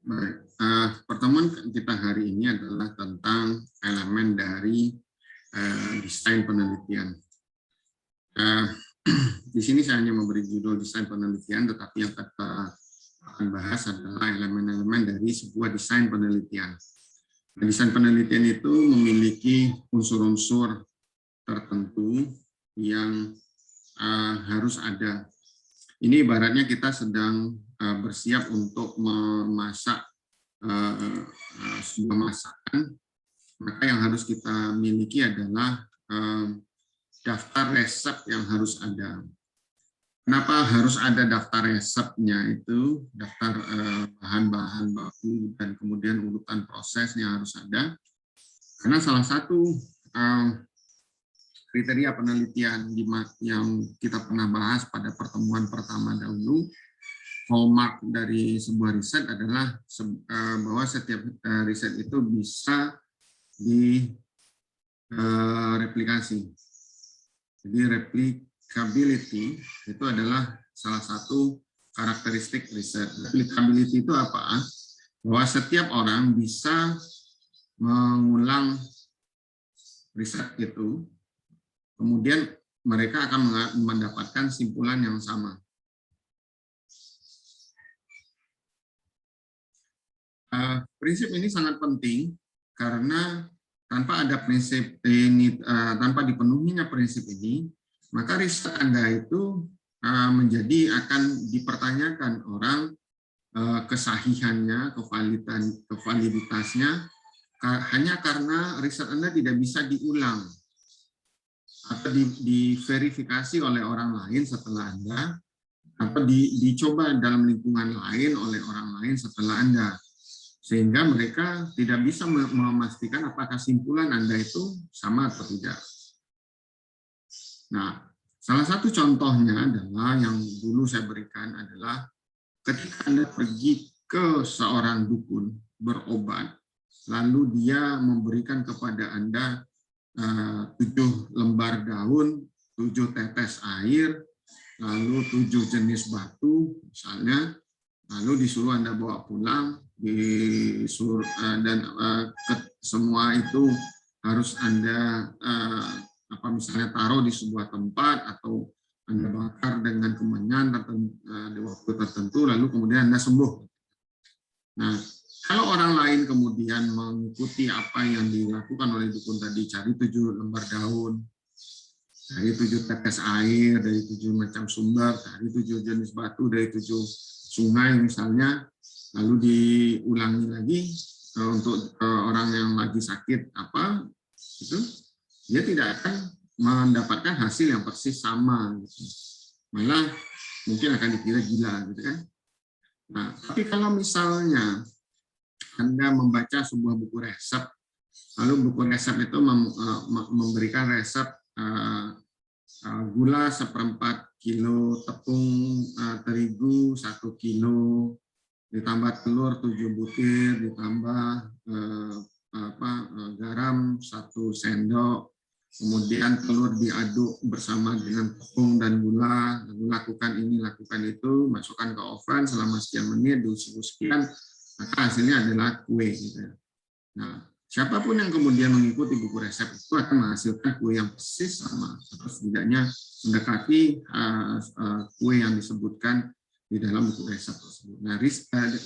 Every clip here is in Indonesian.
Baik, pertemuan kita hari ini adalah tentang elemen dari desain penelitian. Di sini saya hanya memberi judul desain penelitian, tetapi yang kita akan bahas adalah elemen-elemen dari sebuah desain penelitian. Nah, desain penelitian itu memiliki unsur-unsur tertentu yang harus ada. Ini ibaratnya kita sedang bersiap untuk memasak sebuah masakan, maka yang harus kita miliki adalah daftar resep yang harus ada. Kenapa harus ada daftar resepnya itu, daftar bahan-bahan baku dan kemudian urutan prosesnya harus ada, karena salah satu kriteria penelitian yang kita pernah bahas pada pertemuan pertama dahulu, hallmark dari sebuah riset adalah bahwa setiap riset itu bisa direplikasi. Jadi replicability itu adalah salah satu karakteristik riset. Replicability itu apa? Bahwa setiap orang bisa mengulang riset itu, kemudian mereka akan mendapatkan simpulan yang sama. Prinsip ini sangat penting karena tanpa ada prinsip ini, tanpa dipenuhinya prinsip ini, maka riset Anda itu akan dipertanyakan orang kesahihannya, kevaliditasnya, hanya karena riset Anda tidak bisa diulang atau diverifikasi oleh orang lain setelah Anda, atau dicoba dalam lingkungan lain oleh orang lain setelah Anda, sehingga mereka tidak bisa memastikan apakah simpulan Anda itu sama atau tidak. Nah, salah satu contohnya adalah yang dulu saya berikan adalah ketika Anda pergi ke seorang dukun berobat, lalu dia memberikan kepada Anda 7 lembar daun, 7 tetes air, lalu 7 jenis batu, misalnya, lalu disuruh Anda bawa pulang, dan semua itu harus Anda misalnya taruh di sebuah tempat atau Anda bakar dengan kemenyan di waktu tertentu, lalu kemudian Anda sembuh. Nah, kalau orang lain kemudian mengikuti apa yang dilakukan oleh dukun tadi, cari 7 lembar daun, dari 7 tetes air, dari 7 macam sumber, dari 7 jenis batu, dari 7 sungai misalnya, lalu diulangi lagi untuk orang yang lagi sakit itu, dia tidak akan mendapatkan hasil yang persis sama, gitu. Malah mungkin akan dikira gila, gitu kan. Nah, tapi kalau misalnya Anda membaca sebuah buku resep, lalu buku resep itu memberikan resep gula 1/4 kilo, tepung terigu 1 kilo, ditambah telur 7 butir, ditambah garam 1 sendok, kemudian telur diaduk bersama dengan tepung dan gula, lalu lakukan ini, lakukan itu, masukkan ke oven selama sekian menit, suhu sekian, maka hasilnya adalah kue. Gitu. Nah, siapapun yang kemudian mengikuti buku resep itu akan menghasilkan kue yang persis sama, atau setidaknya mendekati kue yang disebutkan di dalam buku resep tersebut. Nah,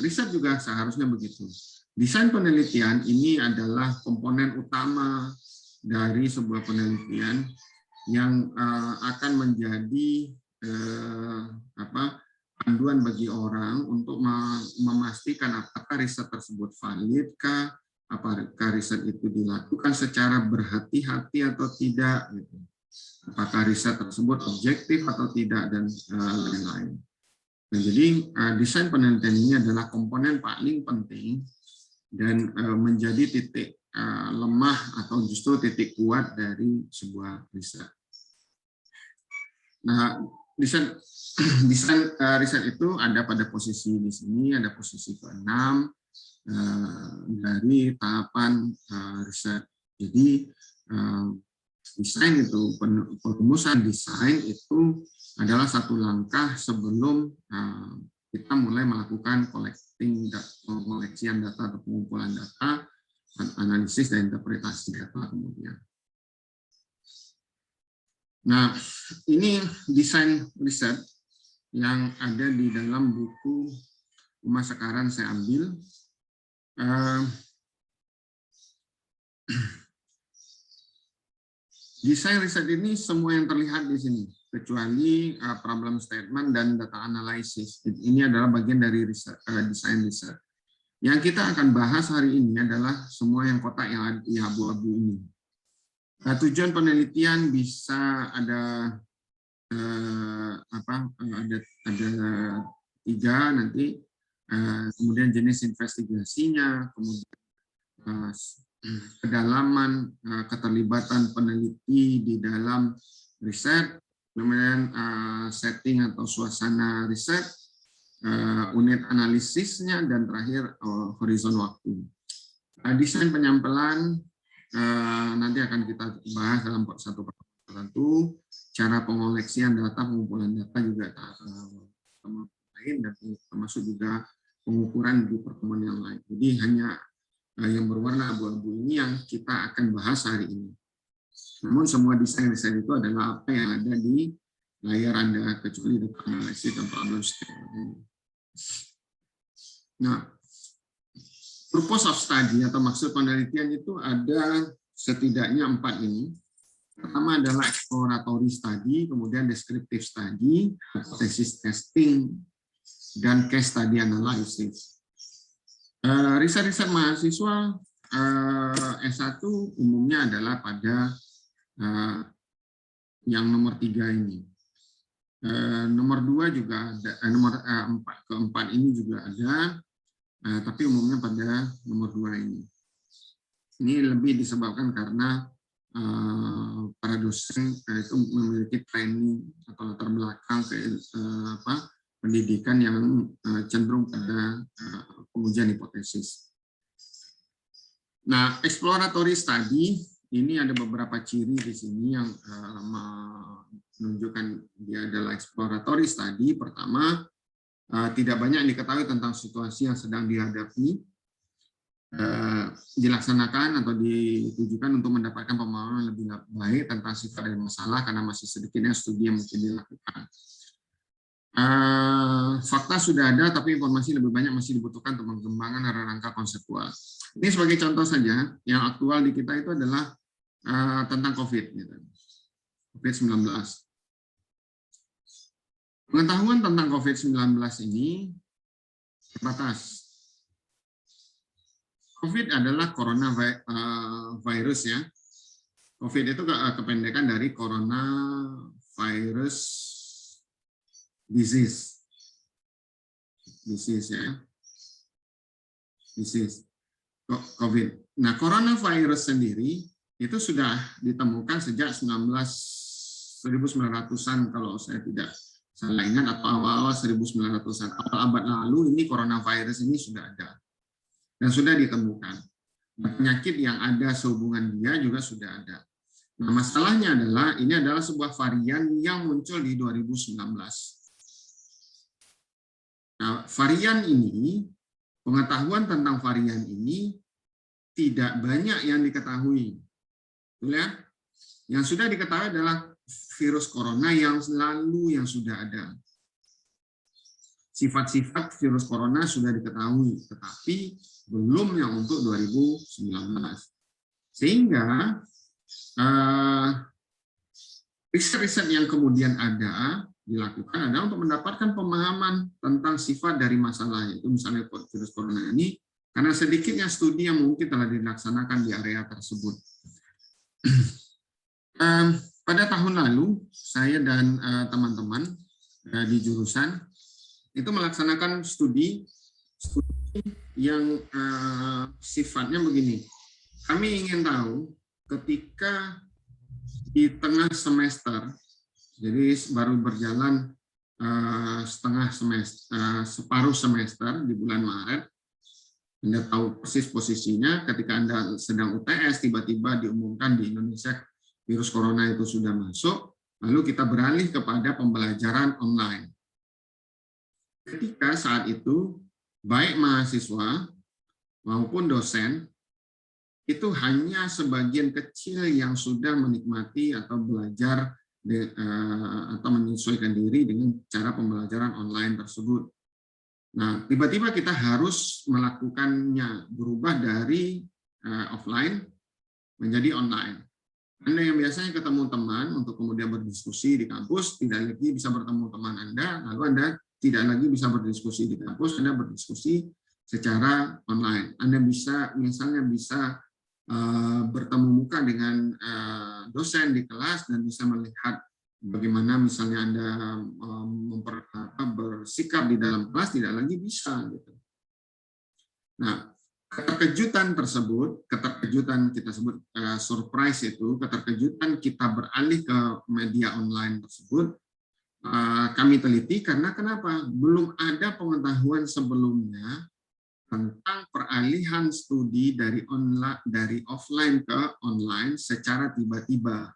riset juga seharusnya begitu. Desain penelitian ini adalah komponen utama dari sebuah penelitian yang akan menjadi panduan bagi orang untuk memastikan apakah riset tersebut validkah, apakah riset itu dilakukan secara berhati-hati atau tidak, gitu. Apakah riset tersebut objektif atau tidak, dan lain-lain. Nah, jadi desain penelitian ini adalah komponen paling penting dan menjadi titik lemah atau justru titik kuat dari sebuah riset. Nah, desain riset itu ada pada posisi di sini, ada posisi ke-6 dari tahapan riset. Jadi desain itu, perumusan desain itu adalah satu langkah sebelum kita mulai melakukan pengoleksian data atau pengumpulan data, analisis dan interpretasi data kemudian. Nah, ini desain riset yang ada di dalam buku Uma Sekaran saya ambil. Desain riset ini semua yang terlihat di sini, kecuali problem statement dan data analysis. Ini adalah bagian dari desain riset. Yang kita akan bahas hari ini adalah semua yang kotak yang ada di abu-abu ini. Tujuan penelitian bisa ada ada 3 nanti, kemudian jenis investigasinya, kemudian kedalaman keterlibatan peneliti di dalam riset, kemudian setting atau suasana riset, unit analisisnya, dan terakhir horizon waktu. Desain penyampaian nanti akan kita bahas dalam satu pertemuan tertentu. Cara pengoleksian data, pengumpulan data juga pertemuan lain, dan termasuk juga pengukuran di pertemuan yang lain. Jadi hanya yang berwarna abu-abu ini yang kita akan bahas hari ini. Namun semua desain-desain itu adalah apa yang ada di layar Anda, kecuali data analisis dan problem statement. Nah, purpose of study atau maksud penelitian itu ada setidaknya 4 ini. Pertama adalah exploratory study, kemudian descriptive study, hypothesis testing, dan case study analysis. Riset-riset mahasiswa S1 umumnya adalah pada yang nomor 3 ini. Nomor 2 juga ada, nomor keempat ini juga ada, tapi umumnya pada nomor 2 ini. Ini lebih disebabkan karena para dosen itu memiliki training atau latar belakang pendidikan yang cenderung pada pengujian hipotesis. Nah, exploratory study ini ada beberapa ciri di sini yang menunjukkan dia adalah exploratory study. Pertama, tidak banyak yang diketahui tentang situasi yang sedang dihadapi, dilaksanakan atau ditujukan untuk mendapatkan pemahaman lebih baik tentang sifat dan masalah karena masih sedikitnya studi yang mungkin dilakukan. Fakta sudah ada, tapi informasi lebih banyak masih dibutuhkan untuk mengembangkan rangka konseptual. Ini sebagai contoh saja, yang aktual di kita itu adalah tentang COVID-19. Pengetahuan tentang COVID-19 ini terbatas. COVID adalah coronavirus ya. COVID itu kependekan dari coronavirus disease ya, disease COVID. Nah, coronavirus sendiri itu sudah ditemukan sejak 1900-an kalau saya tidak salah ingat, atau awal-awal 1900-an, awal abad lalu ini coronavirus ini sudah ada dan sudah ditemukan. Penyakit yang ada sehubungan dia juga sudah ada. Nah, masalahnya adalah ini adalah sebuah varian yang muncul di 2019. Nah, varian ini, pengetahuan tentang varian ini tidak banyak yang diketahui. Betul ya? Yang sudah diketahui adalah virus corona yang sudah ada. Sifat-sifat virus corona sudah diketahui, tetapi belum yang untuk 2019. Sehingga riset-riset yang kemudian ada dilakukan adalah untuk mendapatkan pemahaman tentang sifat dari masalah, yaitu misalnya virus corona ini, karena sedikitnya studi yang mungkin telah dilaksanakan di area tersebut. Pada tahun lalu, saya dan teman-teman di jurusan itu melaksanakan studi yang sifatnya begini. Kami ingin tahu ketika di tengah semester, jadi baru berjalan separuh semester di bulan Maret, Anda tahu persis posisinya ketika Anda sedang UTS, tiba-tiba diumumkan di Indonesia virus corona itu sudah masuk, lalu kita beralih kepada pembelajaran online. ketika saat itu baik mahasiswa maupun dosen itu hanya sebagian kecil yang sudah menikmati atau belajar atau menyesuaikan diri dengan cara pembelajaran online tersebut. Nah, tiba-tiba kita harus melakukannya, berubah dari offline menjadi online. Anda yang biasanya ketemu teman untuk kemudian berdiskusi di kampus, tidak lagi bisa bertemu teman Anda, lalu Anda tidak lagi bisa berdiskusi di kampus, Anda berdiskusi secara online. Anda bisa, misalnya bisa bertemu muka dengan dosen di kelas dan bisa melihat bagaimana misalnya Anda bersikap di dalam kelas, tidak lagi bisa. Gitu. Nah, keterkejutan tersebut, keterkejutan kita sebut surprise itu, keterkejutan kita beralih ke media online tersebut, kami teliti karena kenapa? Belum ada pengetahuan sebelumnya tentang peralihan studi dari offline ke online secara tiba-tiba.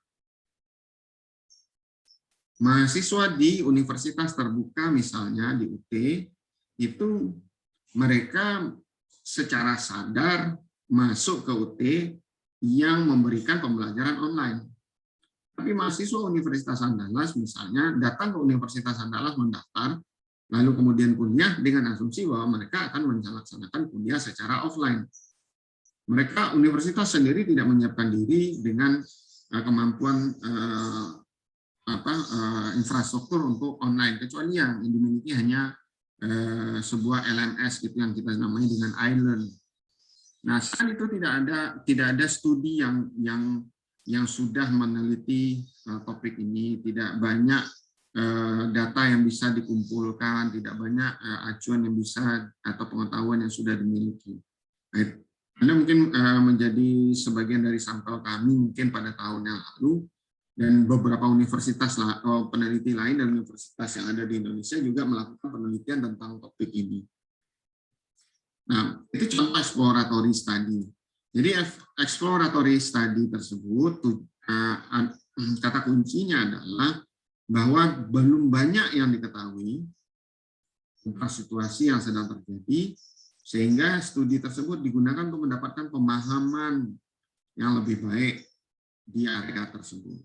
Mahasiswa di universitas terbuka misalnya di UT, itu mereka secara sadar masuk ke UT yang memberikan pembelajaran online. Tapi mahasiswa Universitas Andalas misalnya datang ke Universitas Andalas mendaftar, lalu kemudian kuliah dengan asumsi bahwa mereka akan melaksanakan kuliah secara offline. Mereka universitas sendiri tidak menyiapkan diri dengan kemampuan infrastruktur untuk online, kecuali yang dimiliki hanya sebuah LMS gitu yang kita namanya dengan iLearn. Nah, saat itu tidak ada studi yang sudah meneliti topik ini, tidak banyak data yang bisa dikumpulkan, tidak banyak acuan yang bisa atau pengetahuan yang sudah dimiliki. Anda mungkin menjadi sebagian dari sampel kami mungkin pada tahun yang lalu, dan beberapa universitas peneliti lain dan universitas yang ada di Indonesia juga melakukan penelitian tentang topik ini. Nah, itu contoh exploratory study. Jadi exploratory study tersebut kata kuncinya adalah bahwa belum banyak yang diketahui tentang situasi yang sedang terjadi, sehingga studi tersebut digunakan untuk mendapatkan pemahaman yang lebih baik di area tersebut.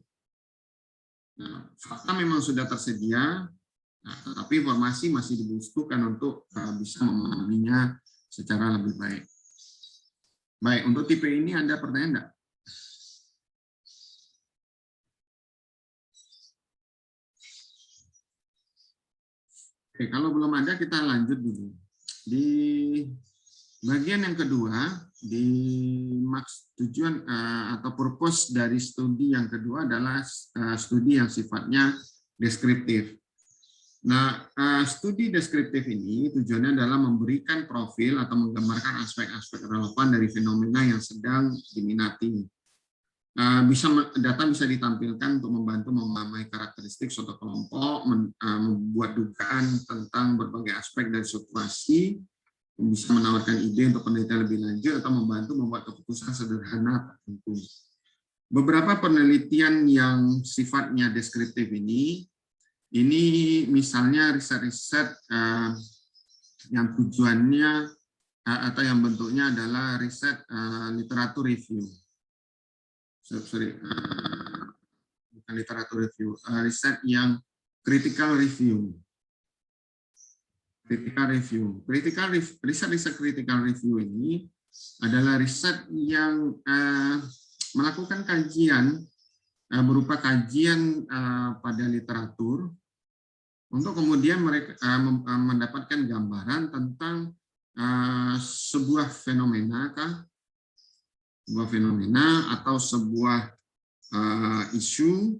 Nah, fakta memang sudah tersedia, tetapi informasi masih dibutuhkan untuk bisa memahaminya secara lebih baik. Baik, untuk tipe ini ada pertanyaan enggak? Oke, kalau belum ada kita lanjut dulu. Di bagian yang kedua, di tujuan atau purpose dari studi yang kedua adalah studi yang sifatnya deskriptif. Nah, studi deskriptif ini tujuannya adalah memberikan profil atau menggambarkan aspek-aspek relevan dari fenomena yang sedang diminati. Data bisa ditampilkan untuk membantu memahami karakteristik suatu kelompok, membuat dugaan tentang berbagai aspek dari situasi, bisa menawarkan ide untuk penelitian lebih lanjut, atau membantu membuat keputusan sederhana tertentu. Beberapa penelitian yang sifatnya deskriptif ini misalnya riset-riset yang tujuannya atau yang bentuknya adalah riset literatur review. Bukan literatur review, riset yang critical review. Riset critical review ini adalah riset yang melakukan kajian berupa kajian pada literatur untuk kemudian mereka mendapatkan gambaran tentang sebuah fenomena atau sebuah isu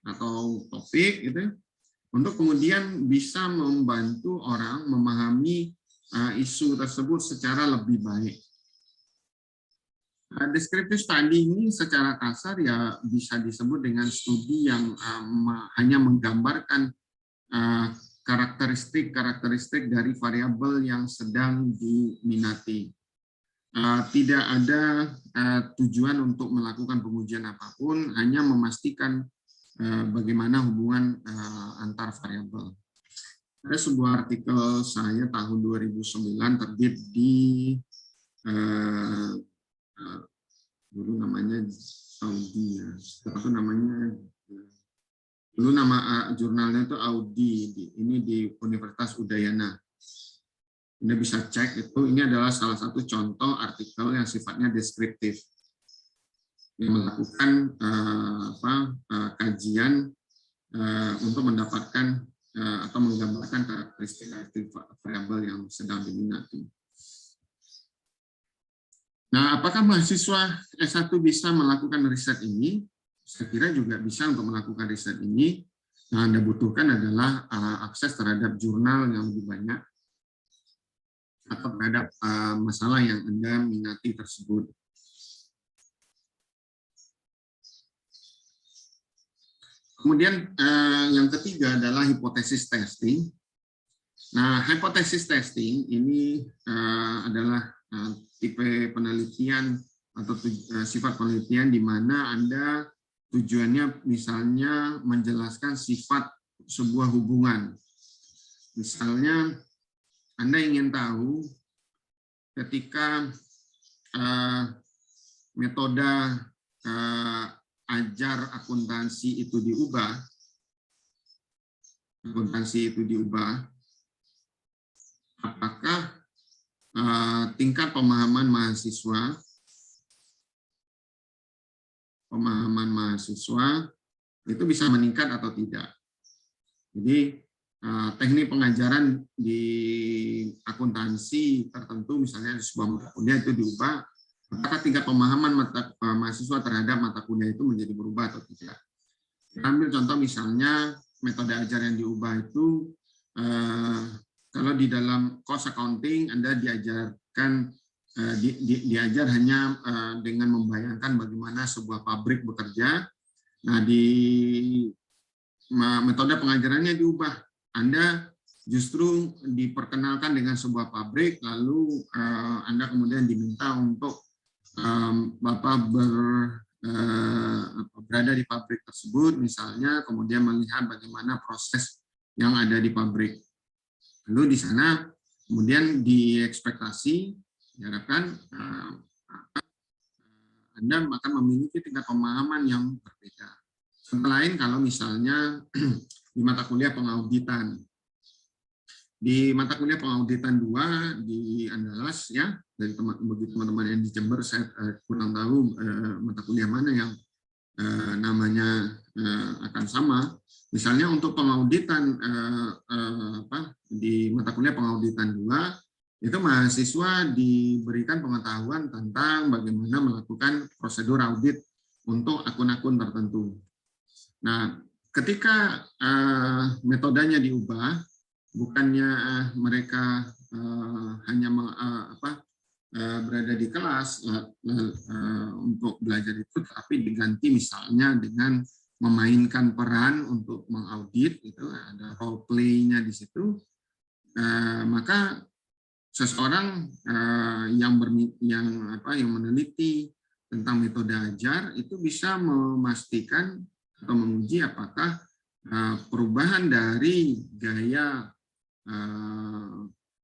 atau topik gitu, untuk kemudian bisa membantu orang memahami isu tersebut secara lebih baik. Descriptive study ini secara kasar ya bisa disebut dengan studi yang hanya menggambarkan karakteristik dari variabel yang sedang diminati. Tidak ada tujuan untuk melakukan pengujian apapun, hanya memastikan bagaimana hubungan antar variabel. Ada sebuah artikel saya tahun 2009 terbit di dulu namanya Audi ya, itu namanya dulu nama jurnalnya itu Audi, ini di Universitas Udayana. Anda bisa cek itu, ini adalah salah satu contoh artikel yang sifatnya deskriptif, yang melakukan kajian untuk mendapatkan atau menggambarkan karakteristik variabel yang sedang diminati. Nah, apakah mahasiswa S1 bisa melakukan riset ini? Saya kira juga bisa untuk melakukan riset ini. Yang Anda butuhkan adalah akses terhadap jurnal yang lebih banyak atau terhadap masalah yang Anda minati tersebut. Kemudian yang ketiga adalah hipotesis testing. Nah, hipotesis testing ini adalah tipe penelitian atau sifat penelitian di mana Anda tujuannya misalnya menjelaskan sifat sebuah hubungan. Misalnya Anda ingin tahu ketika metode ajar akuntansi itu diubah, apakah tingkat pemahaman mahasiswa itu bisa meningkat atau tidak. Jadi teknik pengajaran di akuntansi tertentu, misalnya sebuah mata kuliah itu diubah, apakah tingkat pemahaman mahasiswa terhadap mata kuliah itu menjadi berubah atau tidak. Kita ambil contoh misalnya metode ajar yang diubah itu, kalau di dalam cost accounting Anda diajarkan diajar hanya dengan membayangkan bagaimana sebuah pabrik bekerja. Nah, di metode pengajarannya diubah. Anda justru diperkenalkan dengan sebuah pabrik, lalu Anda kemudian diminta untuk Bapak berada di pabrik tersebut, misalnya, kemudian melihat bagaimana proses yang ada di pabrik. Lalu di sana kemudian diekspektasi, diharapkan Anda akan memiliki tingkat pemahaman yang berbeda. Contoh lain kalau misalnya di mata kuliah pengauditan. Di mata kuliah pengauditan 2 di Andalas ya, dari teman-teman yang di Jember, saya kurang tahu mata kuliah mana yang namanya akan sama. Misalnya untuk pengauditan di mata kuliah pengauditan 2 itu mahasiswa diberikan pengetahuan tentang bagaimana melakukan prosedur audit untuk akun-akun tertentu. Nah, ketika metodenya diubah, bukannya mereka hanya berada di kelas untuk belajar itu, tapi diganti misalnya dengan memainkan peran untuk mengaudit, itu ada role play-nya di situ, maka seseorang yang meneliti tentang metode ajar itu bisa memastikan atau menguji apakah perubahan dari gaya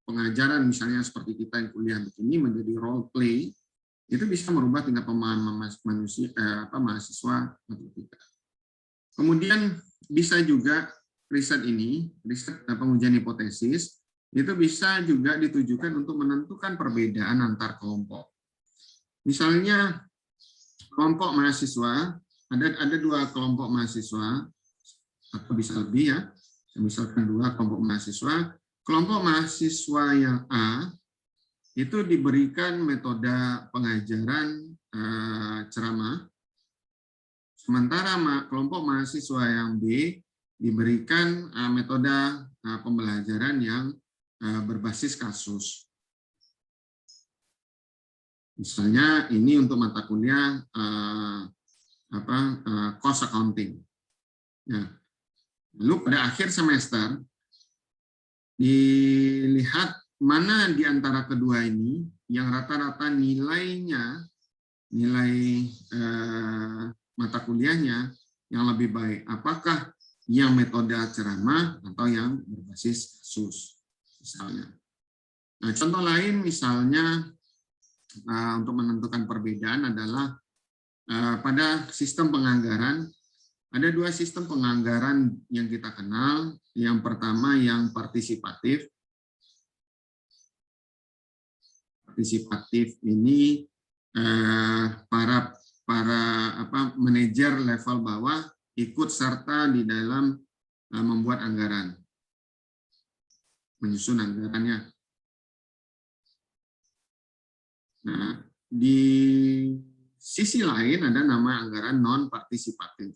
pengajaran misalnya seperti kita yang kuliah begini menjadi role play itu bisa merubah tingkat pemahaman mahasiswa atau tidak. Kemudian bisa juga riset pengujian hipotesis itu bisa juga ditujukan untuk menentukan perbedaan antar kelompok. Misalnya kelompok mahasiswa, ada 2 kelompok mahasiswa atau bisa lebih ya, misalkan 2 kelompok mahasiswa. Kelompok mahasiswa yang A itu diberikan metode pengajaran ceramah, sementara kelompok mahasiswa yang B diberikan metode pembelajaran yang berbasis kasus. Misalnya ini untuk mata kuliah cost accounting. Nah, lalu pada akhir semester dilihat mana di antara kedua ini yang rata-rata nilai mata kuliahnya yang lebih baik. Apakah yang metode ceramah atau yang berbasis kasus misalnya. Nah, contoh lain misalnya untuk menentukan perbedaan adalah pada sistem penganggaran. Ada dua sistem penganggaran yang kita kenal. Yang pertama yang partisipatif. Partisipatif ini para manajer level bawah ikut serta di dalam membuat anggaran, menyusun anggarannya. Nah, di sisi lain ada nama anggaran non partisipatif.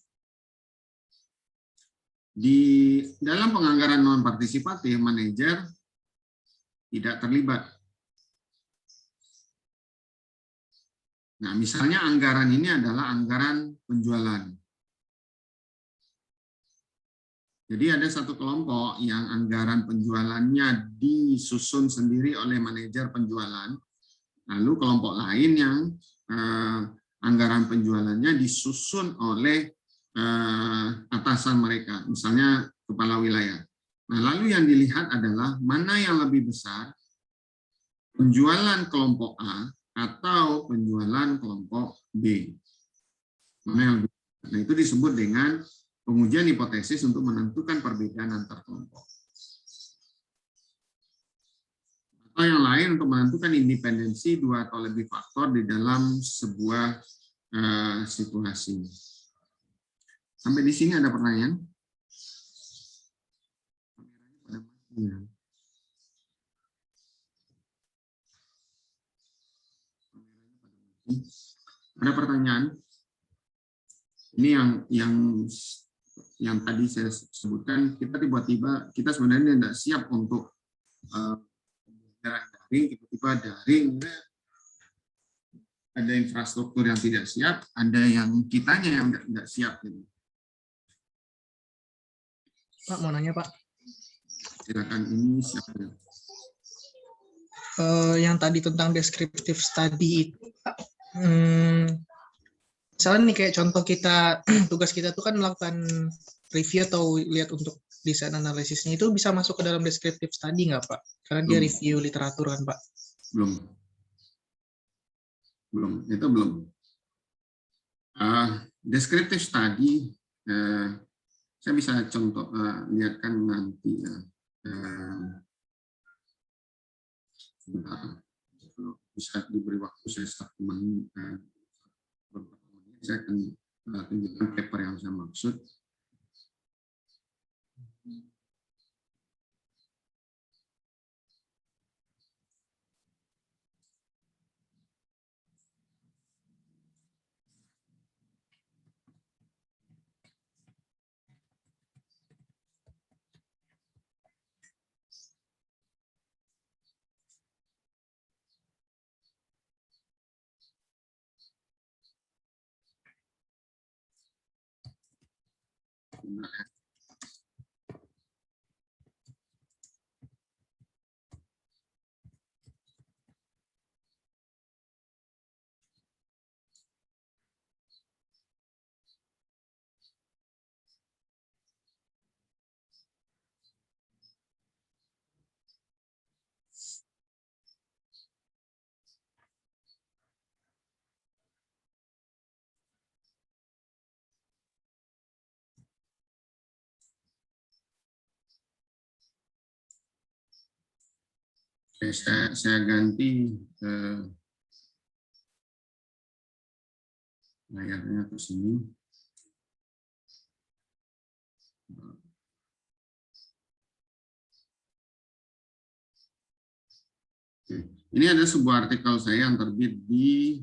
Di dalam penganggaran non partisipatif, manajer tidak terlibat. Nah, misalnya anggaran ini adalah anggaran penjualan. Jadi ada satu kelompok yang anggaran penjualannya disusun sendiri oleh manajer penjualan, lalu kelompok lain yang anggaran penjualannya disusun oleh atasan mereka, misalnya kepala wilayah. Nah, lalu yang dilihat adalah mana yang lebih besar, penjualan kelompok A atau penjualan kelompok B. Mana yang lebih besar? Nah, itu disebut dengan pengujian hipotesis untuk menentukan perbedaan antar kelompok. Atau yang lain untuk menentukan independensi dua atau lebih faktor di dalam sebuah situasi. Sampai di sini ada pertanyaan? Ada pertanyaan? Ini yang tadi saya sebutkan, kita tiba-tiba kita sebenarnya tidak siap untuk daring, tiba-tiba daring, ada infrastruktur yang tidak siap, ada yang kitanya yang tidak siap. Gitu. Pak, mau nanya, Pak. Silakan, ini siapa? Yang tadi tentang descriptive study itu, Pak. Misalnya nih kayak contoh kita, tugas kita tuh kan melakukan review atau lihat untuk desain analisisnya, itu bisa masuk ke dalam descriptive study nggak, Pak? Karena dia review literatur kan, Pak? Belum, itu belum. Descriptive study, saya bisa contoh lihatkan nanti ya. Bisa diberi waktu saya satu menit, saya akan tunjukkan paper yang saya maksud. Oke, saya ganti layarnya ke sini. Oke. Ini ada sebuah artikel saya yang terbit di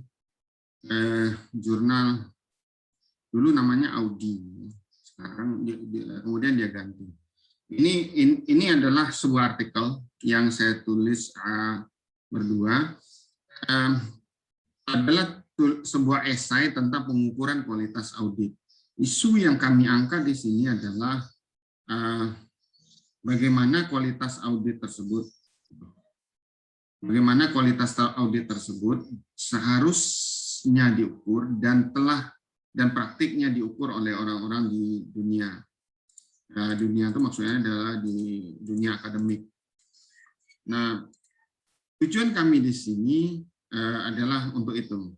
jurnal, dulu namanya Audi, sekarang kemudian dia ganti. Ini adalah sebuah artikel yang saya tulis berdua, adalah sebuah esai tentang pengukuran kualitas audit. Isu yang kami angkat di sini adalah bagaimana kualitas audit tersebut seharusnya diukur dan praktiknya diukur oleh orang-orang di dunia. Dunia itu maksudnya adalah di dunia akademik. Nah, tujuan kami di sini adalah untuk itu.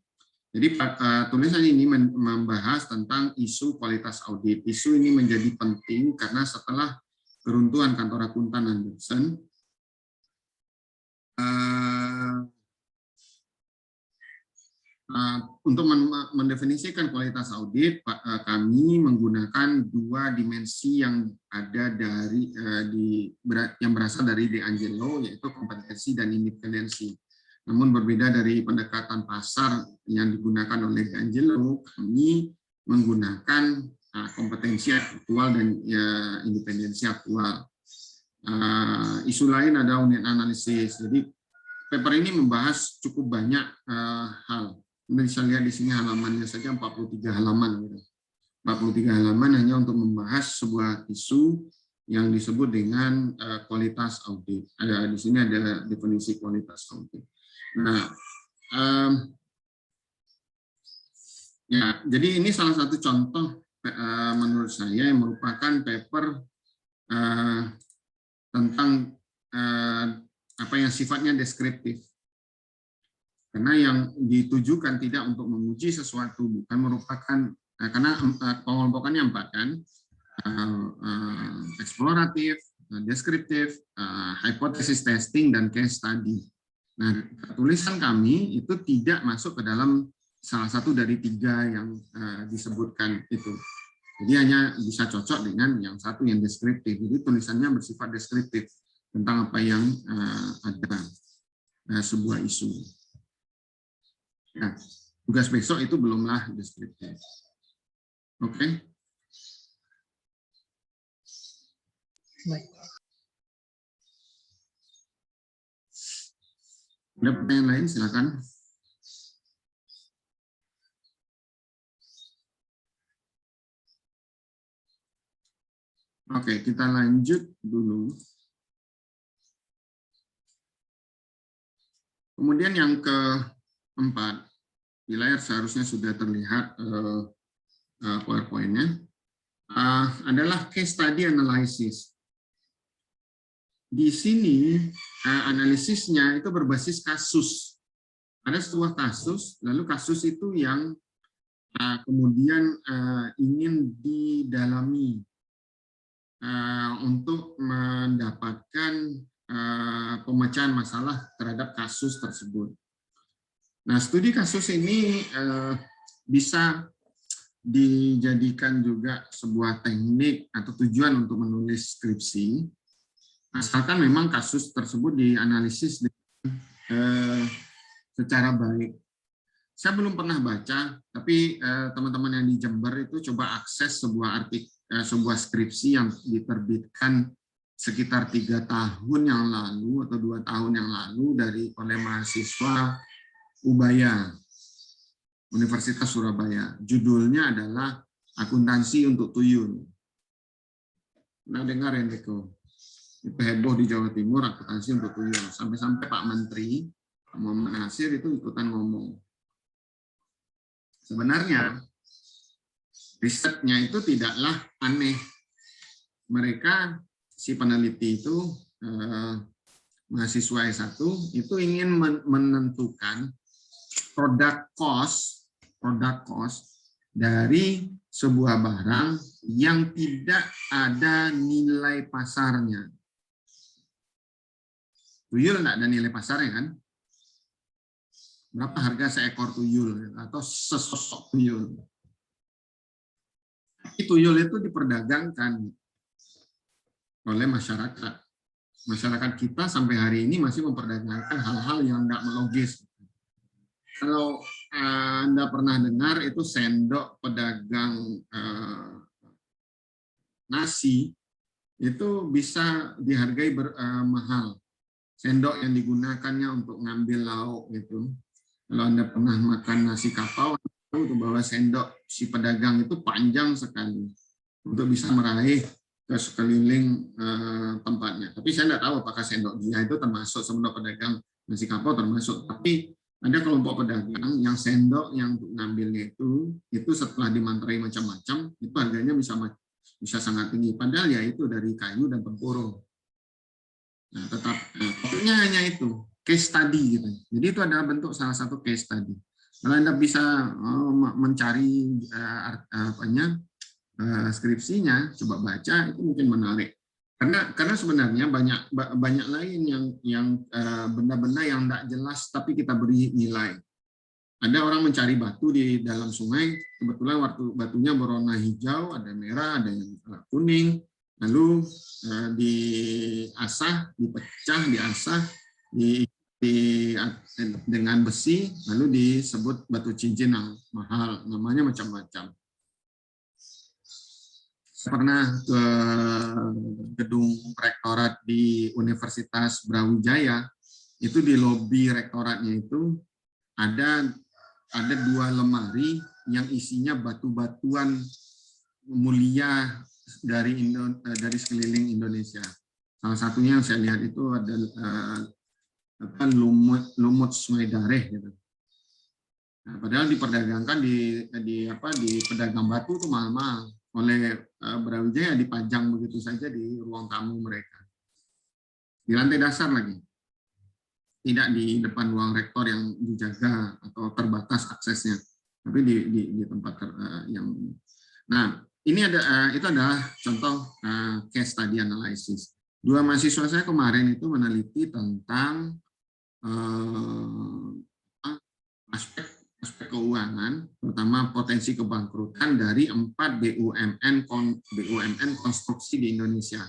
Jadi tulisan ini membahas tentang isu kualitas audit. Isu ini menjadi penting karena setelah keruntuhan kantor akuntan Andersen, untuk mendefinisikan kualitas audit, kami menggunakan dua dimensi yang ada yang berasal dari De Angelo, yaitu kompetensi dan independensi. Namun berbeda dari pendekatan pasar yang digunakan oleh De Angelo, kami menggunakan kompetensi aktual dan independensi aktual. Isu lain ada unit analisis. Jadi paper ini membahas cukup banyak hal. Anda bisa lihat di sini halamannya saja 43 halaman. 43 halaman hanya untuk membahas sebuah isu yang disebut dengan kualitas audit. Di sini ada definisi kualitas audit. Nah, ya, jadi ini salah satu contoh menurut saya yang merupakan paper tentang apa yang sifatnya deskriptif. Karena yang ditujukan tidak untuk menguji sesuatu, bukan merupakan, karena pengelompokannya 4 kan, eksploratif, deskriptif, hypothesis testing, dan case study. Nah, tulisan kami itu tidak masuk ke dalam salah satu dari 3 yang disebutkan itu. Jadi hanya bisa cocok dengan yang satu yang deskriptif. Jadi tulisannya bersifat deskriptif tentang apa yang ada sebuah isu. Nah, tugas besok itu belumlah deskriptif. Oke. Baik. Ada pertanyaan lain, silakan. Oke, kita lanjut dulu. Kemudian yang keempat, di layar seharusnya sudah terlihat PowerPoint-nya, adalah case study analysis. Di sini analisisnya itu berbasis kasus. Ada sebuah kasus, lalu kasus itu yang kemudian ingin didalami untuk mendapatkan pemecahan masalah terhadap kasus tersebut. Nah, studi kasus ini bisa dijadikan juga sebuah teknik atau tujuan untuk menulis skripsi, asalkan memang kasus tersebut dianalisis secara baik. Saya belum pernah baca, tapi teman-teman yang di Jember itu coba akses sebuah skripsi yang diterbitkan sekitar 3 tahun yang lalu atau 2 tahun yang lalu oleh mahasiswa Ubaya, Universitas Surabaya. Judulnya adalah Akuntansi untuk Tuyul. Nah, dengar Enrico, itu heboh di Jawa Timur, akuntansi untuk tuyul. Sampai-sampai Pak Menteri, Pak Muhammad Nasir itu ikutan ngomong. Sebenarnya, risetnya itu tidaklah aneh. Mereka, si peneliti itu, mahasiswa S1, itu ingin menentukan product cost dari sebuah barang yang tidak ada nilai pasarnya. Tuyul tidak ada nilai pasarnya kan? Berapa harga seekor tuyul atau sesosok tuyul? Tapi tuyul itu diperdagangkan oleh masyarakat. Masyarakat kita sampai hari ini masih memperdagangkan hal-hal yang tidak logis. Kalau Anda pernah dengar itu sendok pedagang nasi itu bisa dihargai mahal. Sendok yang digunakannya untuk ngambil lauk itu. Kalau Anda pernah makan nasi kapau, itu bahwa sendok si pedagang itu panjang sekali untuk bisa meraih ke sekeliling tempatnya. Tapi saya tidak tahu apakah sendok dia itu termasuk sendok pedagang nasi kapau termasuk. Tapi ada kelompok pedagang yang sendok yang untuk ngambilnya itu setelah dimantrai macam-macam, itu harganya bisa bisa sangat tinggi. Padahal ya itu dari kayu dan tempurung. Nah, topiknya hanya itu, case study gitu. Jadi itu adalah bentuk salah satu case study. Kalau Anda bisa mencari skripsinya, coba baca, itu mungkin menarik. Karena sebenarnya banyak lain yang benda-benda yang tidak jelas tapi kita beri nilai. Ada orang mencari batu di dalam sungai, kebetulan waktu batunya berwarna hijau, ada merah, ada yang kuning, lalu diasah, dipecah, diasah dengan besi, lalu disebut batu cincin yang mahal, namanya macam-macam. Saya pernah ke gedung rektorat di Universitas Brawijaya, itu di lobi rektoratnya itu ada 2 lemari yang isinya batu-batuan mulia dari sekeliling Indonesia. Salah satunya yang saya lihat itu ada lumut Sungai Dareh gitu. Nah, padahal diperdagangkan di pedagang batu itu mahal-mahal. Oleh Brawijaya dipajang begitu saja di ruang tamu mereka. Di lantai dasar lagi. Tidak di depan ruang rektor yang dijaga atau terbatas aksesnya, tapi di tempat yang. Nah, ini itu adalah contoh case study analysis. 2 mahasiswa saya kemarin itu meneliti tentang aspek keuangan, terutama potensi kebangkrutan dari 4 BUMN konstruksi di Indonesia.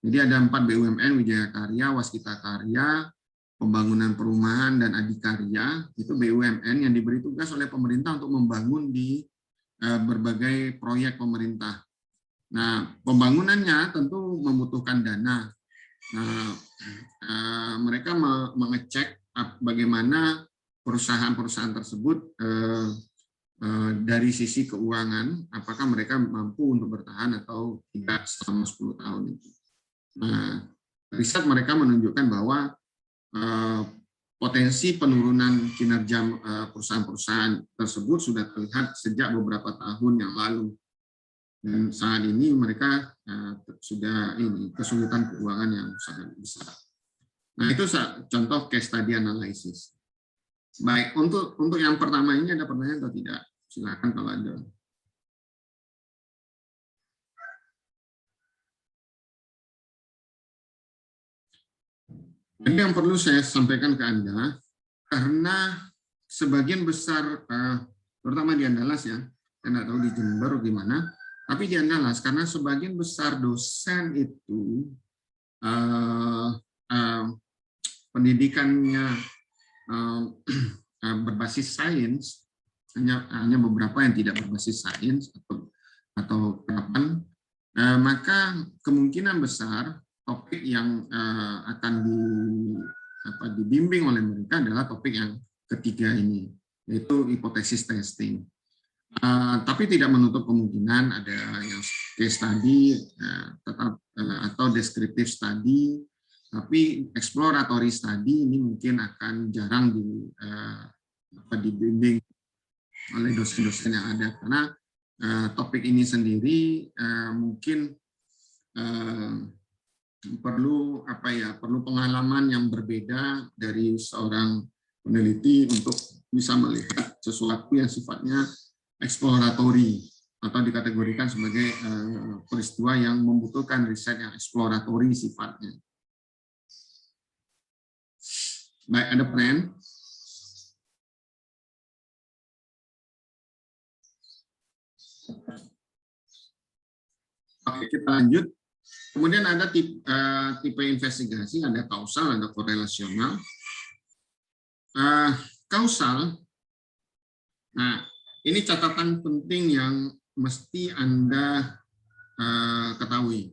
Jadi ada 4 BUMN, Wijaya Karya, Waskita Karya, Pembangunan Perumahan, dan Adikarya. Itu BUMN yang diberi tugas oleh pemerintah untuk membangun di berbagai proyek pemerintah. Nah, pembangunannya tentu membutuhkan dana. Nah, mereka mengecek bagaimana perusahaan-perusahaan tersebut dari sisi keuangan, apakah mereka mampu untuk bertahan atau tidak selama 10 tahun itu. Nah, riset mereka menunjukkan bahwa potensi penurunan kinerja perusahaan-perusahaan tersebut sudah terlihat sejak beberapa tahun yang lalu. Dan saat ini mereka sudah kesulitan keuangan yang sangat besar. Nah, itu contoh case study analysis. Baik, untuk yang pertama ini ada pertanyaan atau tidak? Silakan kalau ada. Ini yang perlu saya sampaikan ke Anda, karena sebagian besar, terutama di Andalas ya, saya tidak tahu di Jember gimana, tapi di Andalas, karena sebagian besar dosen itu pendidikannya berbasis sains, hanya beberapa yang tidak berbasis sains atau kapan, maka kemungkinan besar topik yang akan dibimbing oleh mereka adalah topik yang ketiga ini, yaitu hipotesis testing. Tapi tidak menutup kemungkinan ada yang case study tetap atau descriptive study, tapi exploratory study ini mungkin akan jarang dibimbing oleh dosen-dosen yang ada, karena topik ini sendiri mungkin perlu pengalaman yang berbeda dari seorang peneliti untuk bisa melihat sesuatu yang sifatnya eksploratory atau dikategorikan sebagai peristiwa yang membutuhkan riset yang eksploratory sifatnya. Baik, ada pertanyaan? Oke, kita lanjut. Kemudian ada tipe investigasi, ada kausal, ada korelasional. Kausal, nah ini catatan penting yang mesti Anda ketahui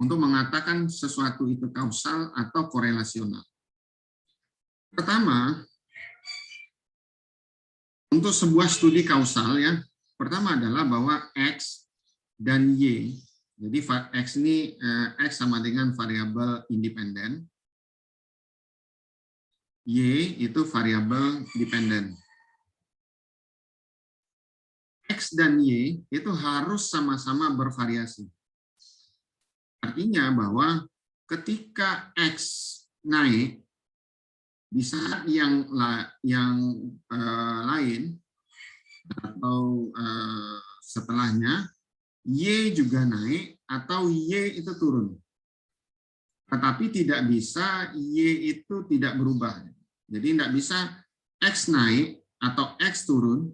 untuk mengatakan sesuatu itu kausal atau korelasional. Pertama, untuk sebuah studi kausal ya, pertama adalah bahwa X dan Y, jadi X ini X sama dengan variabel independen, Y itu variabel dependen. X dan Y itu harus sama-sama bervariasi. Artinya bahwa ketika X naik, di saat yang lain atau setelahnya, Y juga naik atau Y itu turun. Tetapi tidak bisa Y itu tidak berubah. Jadi tidak bisa X naik atau X turun,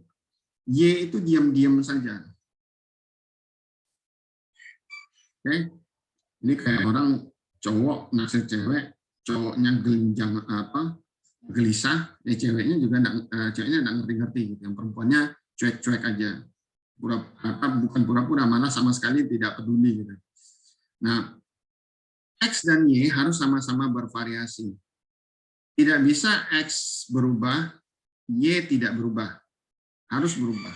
Y itu diam-diam saja. Oke, ini kayak orang cowok naksir cewek, cowoknya gelisah, ceweknya juga ceweknya nggak ngerti-ngerti gitu. Yang perempuannya cuek-cuek aja, bukan pura-pura, malah sama sekali tidak peduli gitu. Nah, X dan Y harus sama-sama bervariasi. Tidak bisa X berubah, Y tidak berubah, harus berubah.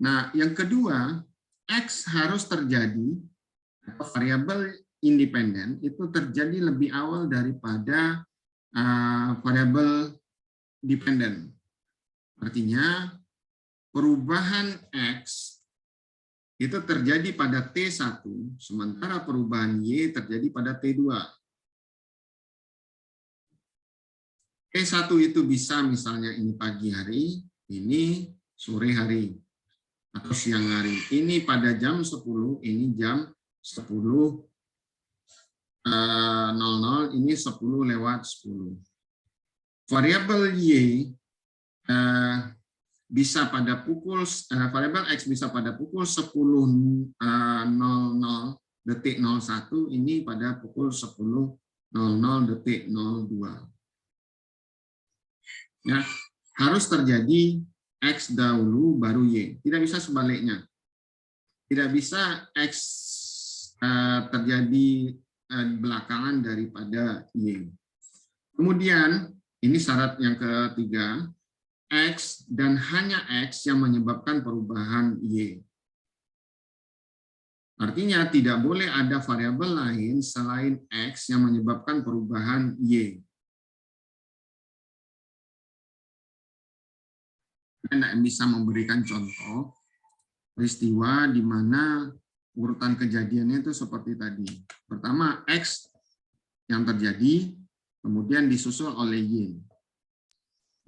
Nah, yang kedua, X harus terjadi, atau variabel independen itu terjadi lebih awal daripada variabel dependen. Artinya, perubahan X itu terjadi pada T1, sementara perubahan Y terjadi pada T2. T1 itu bisa misalnya ini pagi hari, ini sore hari, atau siang hari. Ini pada jam 10, ini jam 10.00, ini 10:10. Variabel Y bisa pada pukul variabel X bisa pada pukul 10.00 detik 01, ini pada pukul 10.00 detik 02. Ya, harus terjadi X dahulu baru Y. Tidak bisa sebaliknya. Tidak bisa X terjadi belakangan daripada Y. Kemudian, ini syarat yang ketiga, X dan hanya X yang menyebabkan perubahan Y. Artinya tidak boleh ada variabel lain selain X yang menyebabkan perubahan Y. Saya tidak bisa memberikan contoh peristiwa di mana urutan kejadiannya itu seperti tadi. Pertama, X yang terjadi, kemudian disusul oleh Y.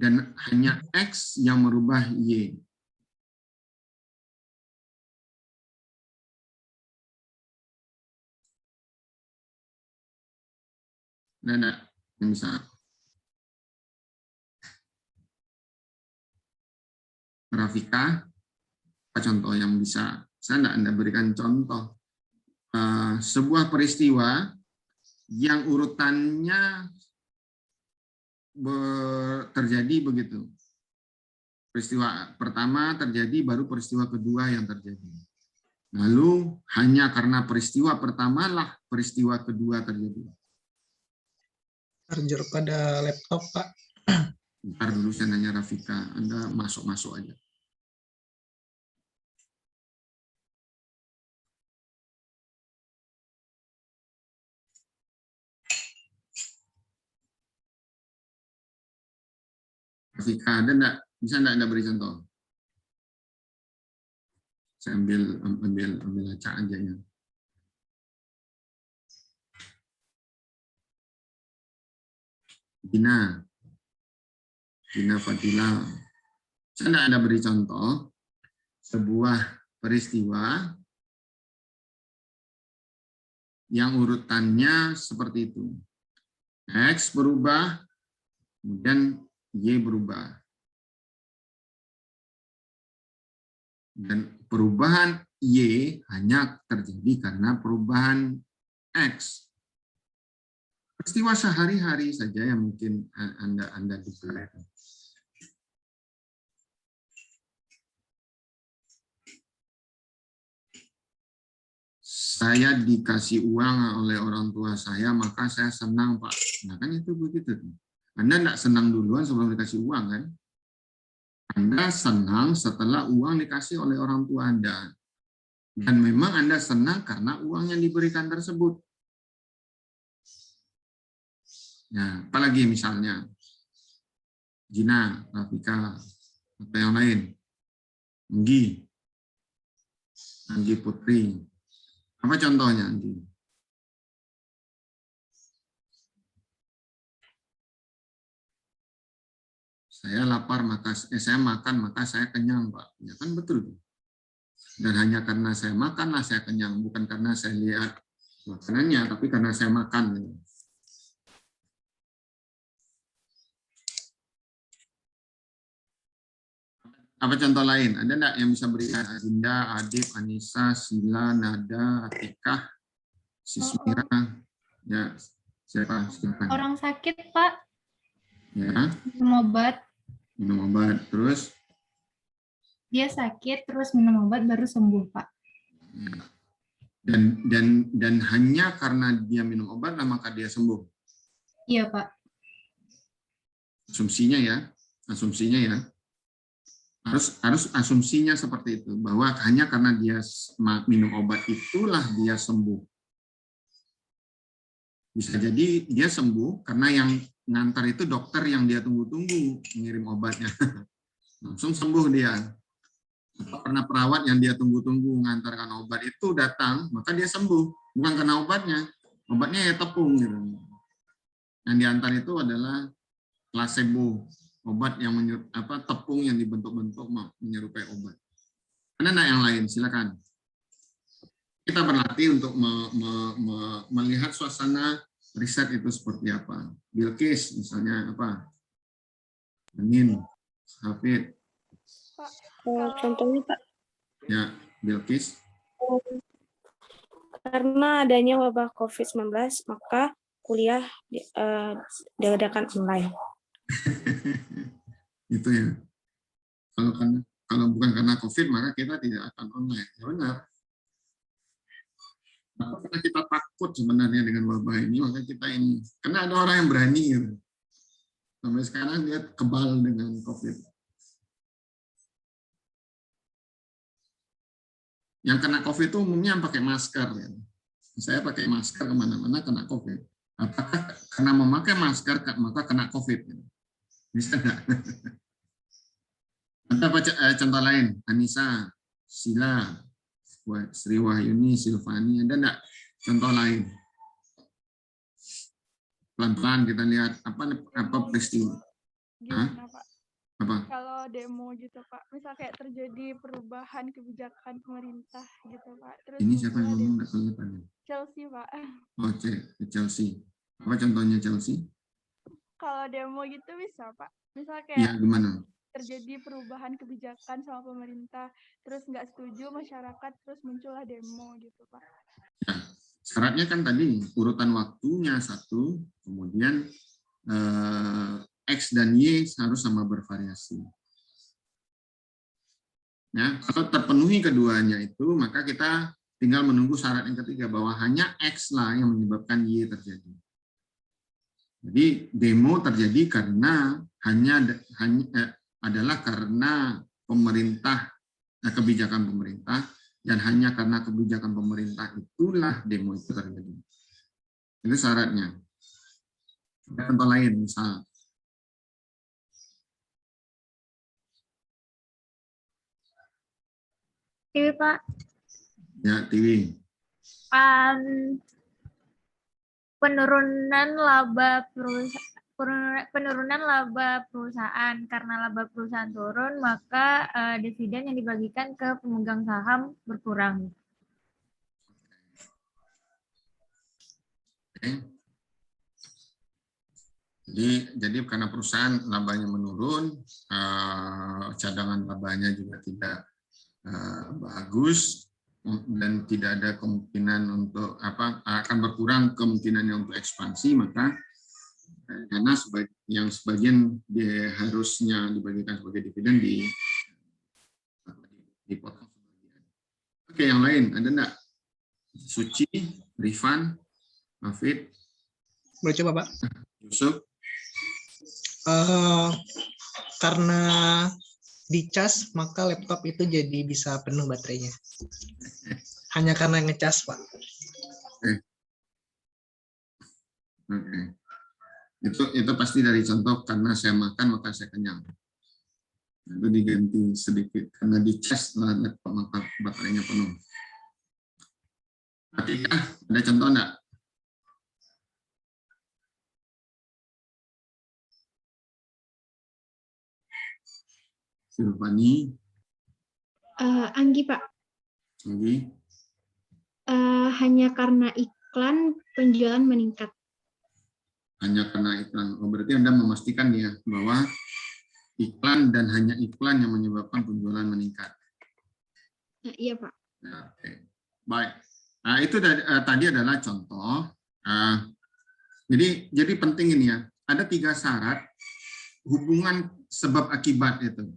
Dan hanya X yang merubah Y. Nah, yang bisa. Grafika, apa contoh yang bisa? Saya tidak berikan contoh. Sebuah peristiwa yang urutannya terjadi begitu. Peristiwa pertama terjadi, baru peristiwa kedua yang terjadi. Lalu hanya karena peristiwa pertama lah peristiwa kedua terjadi. Charger pada laptop, Pak. Ntar dulu saya nanya Rafika, Anda masuk-masuk aja. Rafika, ada enggak? Bisa enggak Anda beri contoh? Saya ambil acak aja ya. Gina Fadila. Saya enggak ada beri contoh sebuah peristiwa yang urutannya seperti itu. X berubah, kemudian Y berubah. Dan perubahan Y hanya terjadi karena perubahan X. Peristiwa sehari-hari saja yang mungkin Anda duga. Saya dikasih uang oleh orang tua saya, maka saya senang, Pak. Nah, kan itu begitu. Anda tidak senang duluan sebelum dikasih uang, kan? Anda senang setelah uang dikasih oleh orang tua Anda. Dan memang Anda senang karena uang yang diberikan tersebut. Nah, apalagi misalnya Gina, Rafika, atau yang lain. Anggi Putri. Apa contohnya, Anggi? Saya lapar, saya makan, maka saya kenyang, Pak. Ya kan betul. Dan hanya karena saya makanlah saya kenyang, bukan karena saya lihat makanannya, tapi karena saya makan. Apa contoh lain? Ada enggak yang bisa berikan? Adinda, Adib, Anissa, Sila, Nada, Atikah, Sismira. Ya, siapa? Silakan. Orang sakit, Pak. Ya. Minum obat. Minum obat. Terus? Dia sakit, terus minum obat baru sembuh, Pak. Dan hanya karena dia minum obat, maka dia sembuh. Iya, Pak. Asumsinya ya. Harus asumsinya seperti itu, bahwa hanya karena dia minum obat itulah dia sembuh. Bisa jadi dia sembuh karena yang ngantar itu dokter yang dia tunggu-tunggu ngirim obatnya. Langsung sembuh dia. Karena perawat yang dia tunggu-tunggu ngantarkan obat itu datang, maka dia sembuh. Bukan karena obatnya. Obatnya ya tepung gitu. Yang diantar itu adalah placebo, obat yang tepung yang dibentuk-bentuk menyerupai obat. Ada yang lain? Silakan. Kita berlatih untuk melihat suasana riset itu seperti apa. Bilqis misalnya apa? Angin, Hafid. Contohnya Pak. Ya, Bilqis. Karena adanya wabah COVID-19, maka kuliah diadakan online. Itu ya. Kalau bukan karena COVID, maka kita tidak akan online. Ya benar. Karena kita takut sebenarnya dengan wabah ini, maka kita ini. Karena ada orang yang berani. Gitu. Sampai sekarang dia kebal dengan COVID. Yang kena COVID itu umumnya pakai masker. Ya. Saya pakai masker kemana-mana kena COVID. Apakah karena memakai masker maka kena COVID? Bisa enggak? Ada contoh lain? Anissa, Sila, Sri Wahyuni, Silvani, ada enggak contoh lain? Pelan-pelan kita lihat apa peristiwa. Gimana, Pak? Apa? Kalau demo gitu, Pak, misal kayak terjadi perubahan kebijakan pemerintah gitu, Pak. Terus Ini siapa yang ngomong? Enggak muncullah kelihatan. Chelsea, Pak. Oh, Chelsea. Apa contohnya Chelsea? Kalau demo gitu bisa, Pak. Misal Iya, kayak gimana? terjadi perubahan kebijakan sama pemerintah, terus nggak setuju masyarakat, terus muncullah demo gitu, Pak. Ya, syaratnya kan tadi urutan waktunya satu, kemudian X dan Y harus sama bervariasi. Ya, kalau terpenuhi keduanya itu, maka kita tinggal menunggu syarat yang ketiga bahwa hanya X lah yang menyebabkan Y terjadi. Jadi demo terjadi karena adalah karena pemerintah, kebijakan pemerintah, dan hanya karena kebijakan pemerintah itulah demo itu terjadi. Itu syaratnya. Contoh lain, misal. Iya, Pak. Ya, TV. Penurunan laba perusahaan, karena laba perusahaan turun, maka dividen yang dibagikan ke pemegang saham berkurang. Oke. Jadi karena perusahaan labanya menurun, cadangan labanya juga tidak bagus, dan tidak ada kemungkinan untuk akan berkurang kemungkinannya untuk ekspansi, maka karena yang sebagian harusnya dibagikan sebagai dividen dipotong sebagian. Oke, yang lain ada enggak? Suci, Rifan, Hafid, Boleh coba, Pak? Yusuf. Karena dicas, maka laptop itu jadi bisa penuh baterainya. Hanya karena ngecas, Pak. Oke. Itu pasti dari contoh karena saya makan maka saya kenyang. Itu diganti sedikit karena dicas laptop maka baterainya penuh. Atika, ada contoh enggak? Silvani, Anggi, Pak. Anggi, Hanya karena iklan penjualan meningkat. hanya karena iklan. Oh, berarti Anda memastikan ya bahwa iklan dan hanya iklan yang menyebabkan penjualan meningkat. Iya, Pak. Ya, oke. Baik. Nah, itu tadi adalah contoh. Jadi penting ini ya. Ada 3 syarat hubungan sebab akibat itu.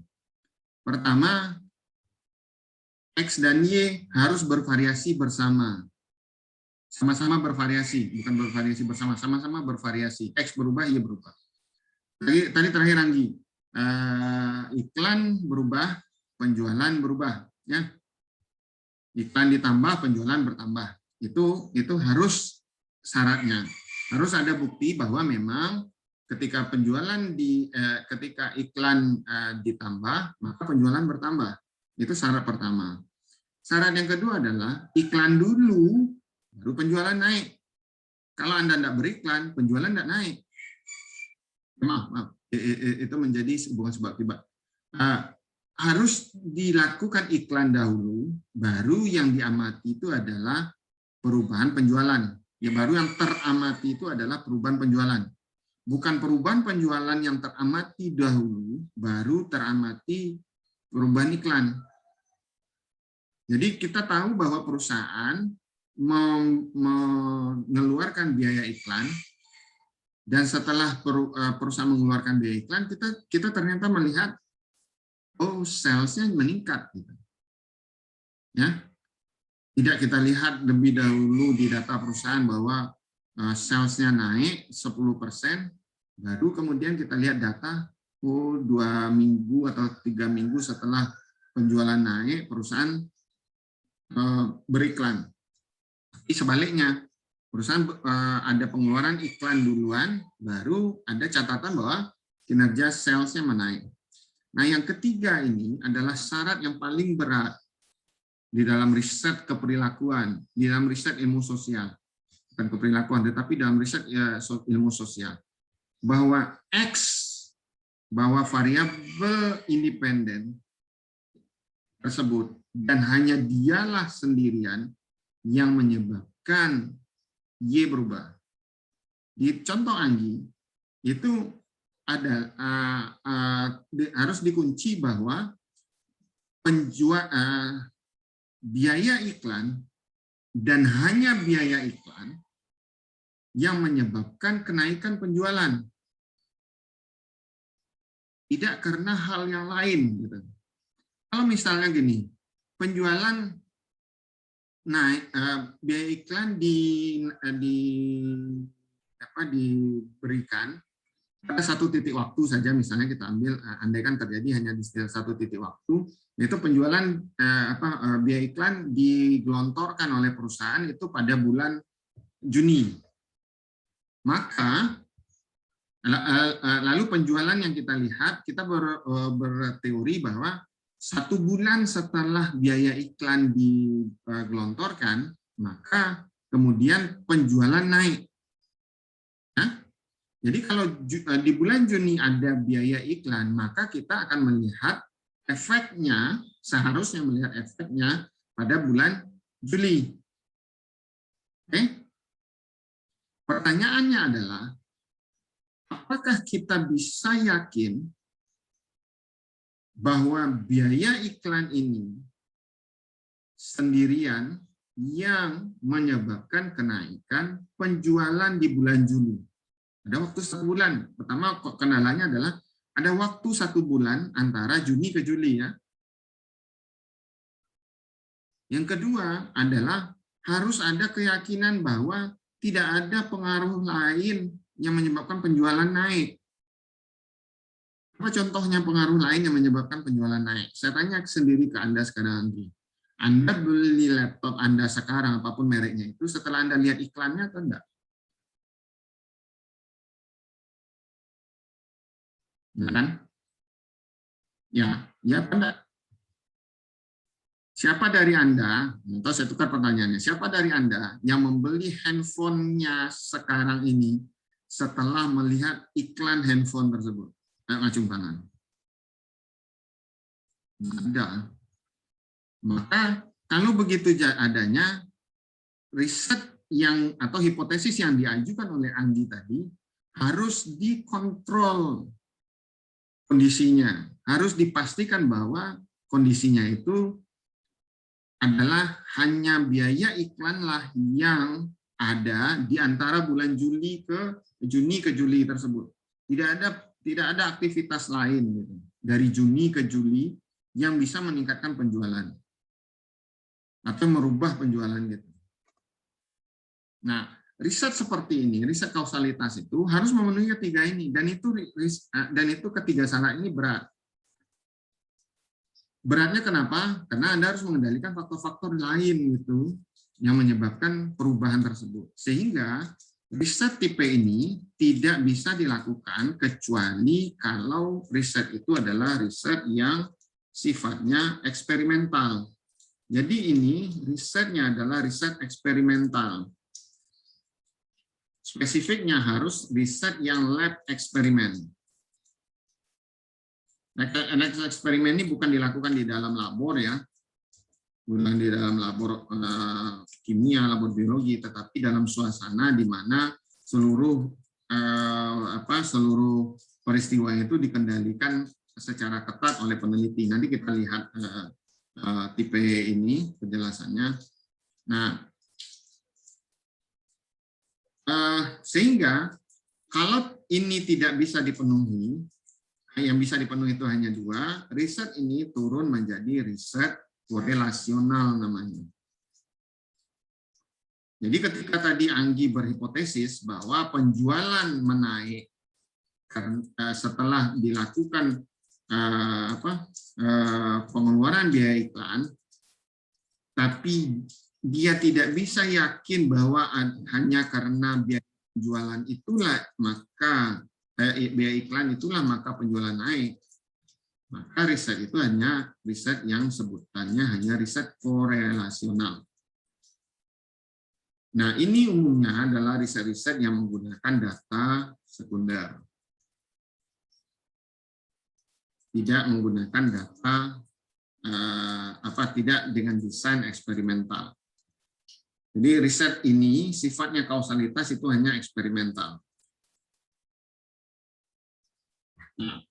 Pertama, X dan Y harus bervariasi bersama. Sama-sama bervariasi, bukan bervariasi bersama, sama-sama bervariasi. X berubah, Y berubah. Tadi terakhir Anggi, iklan berubah, penjualan berubah, ya. Iklan ditambah, penjualan bertambah. Itu harus syaratnya. Harus ada bukti bahwa memang ketika ketika iklan ditambah, maka penjualan bertambah. Itu syarat pertama. Syarat yang kedua adalah iklan dulu, baru penjualan naik. Kalau Anda tidak beriklan, penjualan tidak naik. Maaf. Itu menjadi hubungan sebab akibat. Harus dilakukan iklan dahulu, baru yang diamati itu adalah perubahan penjualan. Ya, baru yang teramati itu adalah perubahan penjualan. Bukan perubahan penjualan yang teramati dahulu, baru teramati perubahan iklan. Jadi kita tahu bahwa perusahaan mengeluarkan biaya iklan, dan setelah perusahaan mengeluarkan biaya iklan, kita ternyata melihat, oh, sales-nya meningkat. Gitu. Ya, tidak kita lihat lebih dahulu di data perusahaan bahwa sales-nya naik 10%, baru kemudian kita lihat data, 2 minggu atau 3 minggu setelah penjualan naik, perusahaan beriklan. Tapi sebaliknya, perusahaan ada pengeluaran iklan duluan, baru ada catatan bahwa kinerja sales-nya menaik. Nah, yang ketiga ini adalah syarat yang paling berat di dalam riset keperilakuan, di dalam riset ilmu sosial. Bukan keperilakuan, tetapi dalam riset ilmu sosial. Bahwa bahwa variabel independen tersebut, dan hanya dialah sendirian yang menyebabkan Y berubah. Di contoh Anggi, itu ada harus dikunci bahwa biaya iklan dan hanya biaya iklan yang menyebabkan kenaikan penjualan, tidak karena hal yang lain. Gitu. Kalau misalnya gini, penjualan naik, biaya iklan diberikan pada satu titik waktu saja, misalnya kita ambil, andaikan terjadi hanya di satu titik waktu, yaitu penjualan biaya iklan digelontorkan oleh perusahaan itu pada bulan Juni. Maka lalu penjualan yang kita lihat, kita berteori bahwa 1 bulan setelah biaya iklan digelontorkan, maka kemudian penjualan naik. Jadi kalau di bulan Juni ada biaya iklan, maka kita akan melihat efeknya, seharusnya melihat efeknya pada bulan Juli. Oke? Pertanyaannya adalah, apakah kita bisa yakin bahwa biaya iklan ini sendirian yang menyebabkan kenaikan penjualan di bulan Juli? Ada waktu 1 bulan. Pertama, kendalanya adalah ada waktu 1 bulan antara Juni ke Juli, ya. Yang kedua adalah harus ada keyakinan bahwa tidak ada pengaruh lain yang menyebabkan penjualan naik. Apa contohnya pengaruh lain yang menyebabkan penjualan naik? Saya tanya sendiri ke Anda sekarang, Anggi. Anda beli laptop Anda sekarang, apapun mereknya itu, setelah Anda lihat iklannya atau enggak? Kan? Ya, ya apa enggak? Siapa dari Anda, atau saya tukar pertanyaannya, siapa dari Anda yang membeli handphonenya sekarang ini setelah melihat iklan handphone tersebut? Ngacung tangan. Ada. Maka kalau begitu adanya, riset yang atau hipotesis yang diajukan oleh Anggi tadi harus dikontrol kondisinya. Harus dipastikan bahwa kondisinya itu adalah hanya biaya iklanlah yang ada di antara bulan Juni ke Juli tersebut. Tidak ada aktivitas lain gitu, dari Juni ke Juli yang bisa meningkatkan penjualan atau merubah penjualan gitu. Nah, riset seperti ini, riset kausalitas itu harus memenuhi ketiga ini, dan itu ketiga syarat ini berat. Beratnya kenapa? Karena Anda harus mengendalikan faktor-faktor lain gitu yang menyebabkan perubahan tersebut. Sehingga riset tipe ini tidak bisa dilakukan kecuali kalau riset itu adalah riset yang sifatnya eksperimental. Jadi ini risetnya adalah riset eksperimental. Spesifiknya harus riset yang lab eksperimen. Eksperimen ini bukan dilakukan di dalam labor ya, bukan di dalam labor kimia, labor biologi, tetapi dalam suasana di mana seluruh peristiwa itu dikendalikan secara ketat oleh peneliti. Nanti kita lihat tipe ini penjelasannya. Nah, sehingga kalau ini tidak bisa dipenuhi, yang bisa dipenuhi itu hanya dua, riset ini turun menjadi riset korelasional namanya. Jadi ketika tadi Anggi berhipotesis bahwa penjualan menaik setelah dilakukan pengeluaran biaya iklan, tapi dia tidak bisa yakin bahwa hanya karena biaya penjualan itulah maka biaya iklan itulah maka penjualan naik. Maka riset itu hanya riset yang sebutannya hanya riset korelasional. Nah, ini umumnya adalah riset-riset yang menggunakan data sekunder. Tidak menggunakan data tidak dengan desain eksperimental. Jadi riset ini sifatnya kausalitas itu hanya eksperimental. Nah,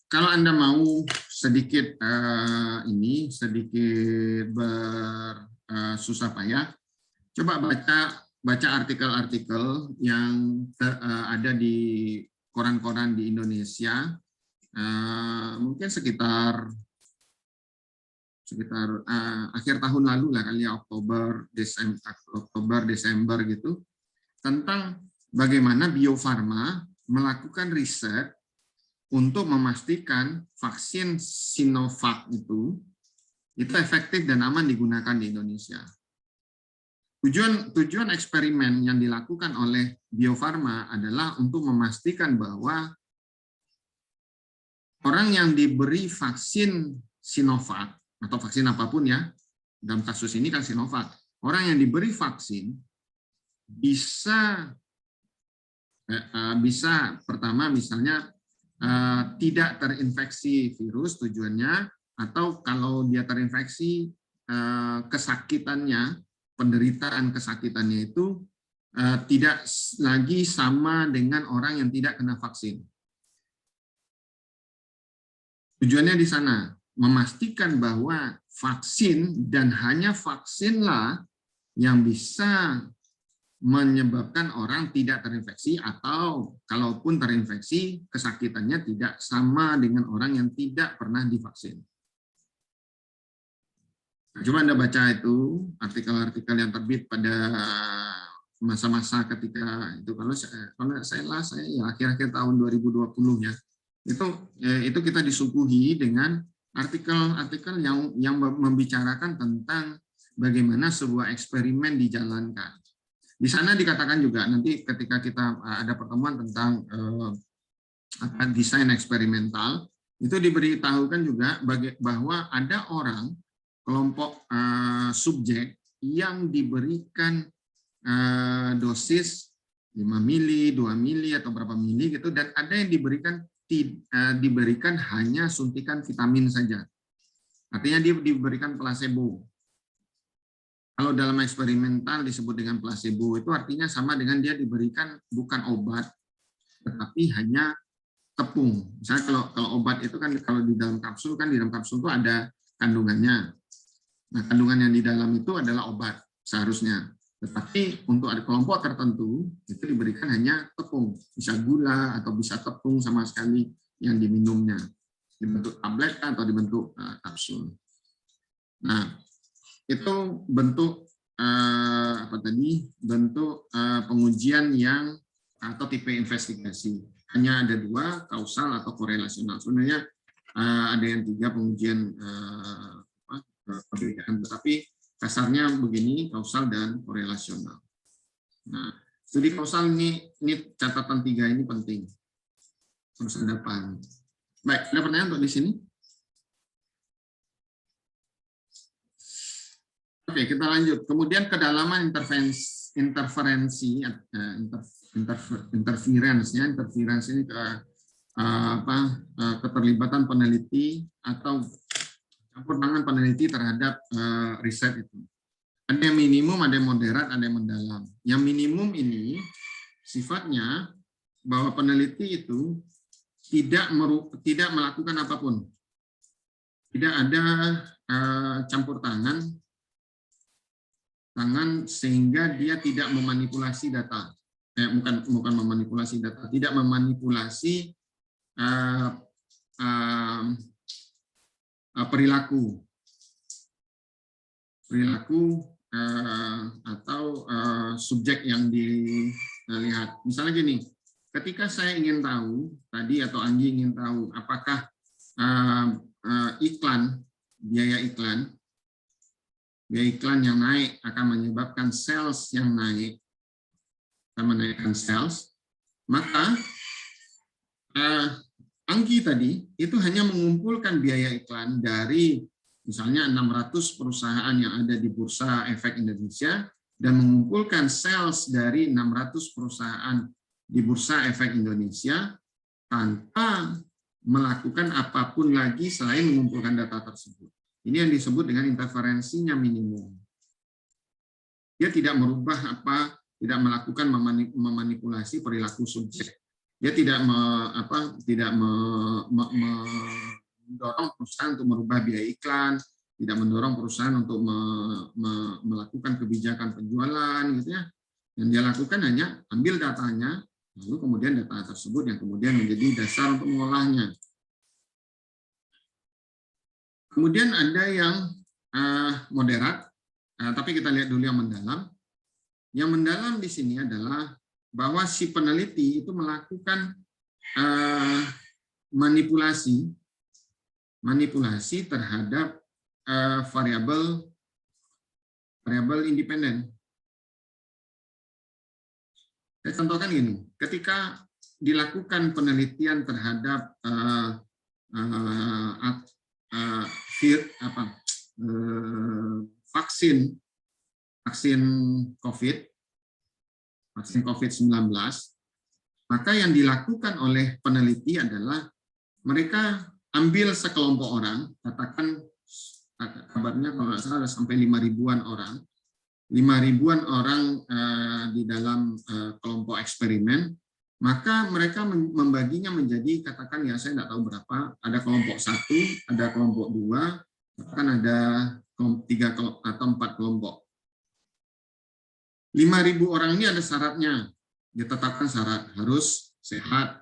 kalau Anda mau sedikit bersusah payah, coba baca artikel-artikel yang ada di koran-koran di Indonesia, mungkin sekitar akhir tahun lalu lah kali ya, Oktober Desember gitu, tentang bagaimana Bio Farma melakukan riset untuk memastikan vaksin Sinovac itu efektif dan aman digunakan di Indonesia. Tujuan eksperimen yang dilakukan oleh Bio Farma adalah untuk memastikan bahwa orang yang diberi vaksin Sinovac atau vaksin apapun ya, dalam kasus ini kan Sinovac, orang yang diberi vaksin bisa pertama misalnya tidak terinfeksi virus tujuannya, atau kalau dia terinfeksi kesakitannya, penderitaan kesakitannya itu tidak lagi sama dengan orang yang tidak kena vaksin. Tujuannya di sana memastikan bahwa vaksin dan hanya vaksinlah yang bisa menyebabkan orang tidak terinfeksi, atau kalaupun terinfeksi kesakitannya tidak sama dengan orang yang tidak pernah divaksin. Coba Anda baca itu artikel-artikel yang terbit pada masa-masa ketika itu, kalau saya ya akhir-akhir tahun 2020 ya, itu kita disuguhi dengan artikel-artikel yang membicarakan tentang bagaimana sebuah eksperimen dijalankan. Di sana dikatakan juga nanti ketika kita ada pertemuan tentang desain eksperimental, itu diberitahukan juga bahwa ada orang kelompok subjek yang diberikan dosis 5 mili, 2 mili atau berapa mili gitu, dan ada yang diberikan hanya suntikan vitamin saja. Artinya dia diberikan placebo. Kalau dalam eksperimental disebut dengan placebo, itu artinya sama dengan dia diberikan bukan obat, tetapi hanya tepung. Misalnya kalau obat itu kan kalau di dalam kapsul itu ada kandungannya. Nah, kandungan yang di dalam itu adalah obat seharusnya. Tetapi untuk ada kelompok tertentu itu diberikan hanya tepung, bisa gula atau bisa tepung sama sekali yang diminumnya, dibentuk tablet atau dibentuk kapsul. Nah, itu bentuk bentuk pengujian yang atau tipe investigasi. Hanya ada 2, kausal atau korelasional. Sebenarnya ada yang 3 pengujian perbedaan, tetapi kasarnya begini, kausal dan korelasional. Nah, studi kausal ini catatan 3 ini penting. Harus ada paham. Baik, ada pertanyaan untuk di sini? Oke, kita lanjut. Kemudian kedalaman interference ini keterlibatan peneliti atau campur tangan peneliti terhadap riset itu. Ada yang minimum, ada yang moderat, ada yang mendalam. Yang minimum ini sifatnya bahwa peneliti itu tidak melakukan apapun. Tidak ada campur tangan sehingga dia tidak memanipulasi data. Bukan memanipulasi data, tidak memanipulasi perilaku atau subjek yang dilihat. Misalnya gini, ketika saya ingin tahu tadi atau Anggi ingin tahu apakah biaya iklan yang naik akan menyebabkan sales yang naik, akan menaikkan sales, maka Anggi tadi itu hanya mengumpulkan biaya iklan dari misalnya 600 perusahaan yang ada di Bursa Efek Indonesia dan mengumpulkan sales dari 600 perusahaan di Bursa Efek Indonesia tanpa melakukan apapun lagi selain mengumpulkan data tersebut. Ini yang disebut dengan interferensinya minimum. Dia tidak merubah tidak melakukan memanipulasi perilaku subjek. Dia tidak mendorong perusahaan untuk merubah biaya iklan, tidak mendorong perusahaan untuk melakukan kebijakan penjualan, gitu ya. Yang dia lakukan hanya ambil datanya, lalu kemudian data tersebut yang kemudian menjadi dasar untuk mengolahnya. Kemudian ada yang moderat, tapi kita lihat dulu yang mendalam. Yang mendalam di sini adalah bahwa si peneliti itu melakukan manipulasi terhadap variabel independen. Saya contohkan gini, ketika dilakukan penelitian terhadap vaksin COVID-19, maka yang dilakukan oleh peneliti adalah mereka ambil sekelompok orang, katakan kabarnya kalau nggak salah sampai 5.000-an orang, 5.000-an orang di dalam kelompok eksperimen, maka mereka membaginya menjadi, katakan ya saya nggak tahu berapa, ada kelompok 1, ada kelompok 2, katakan ada 3 atau 4 kelompok. 5.000 orang ini ada syaratnya, ditetapkan syarat, harus sehat,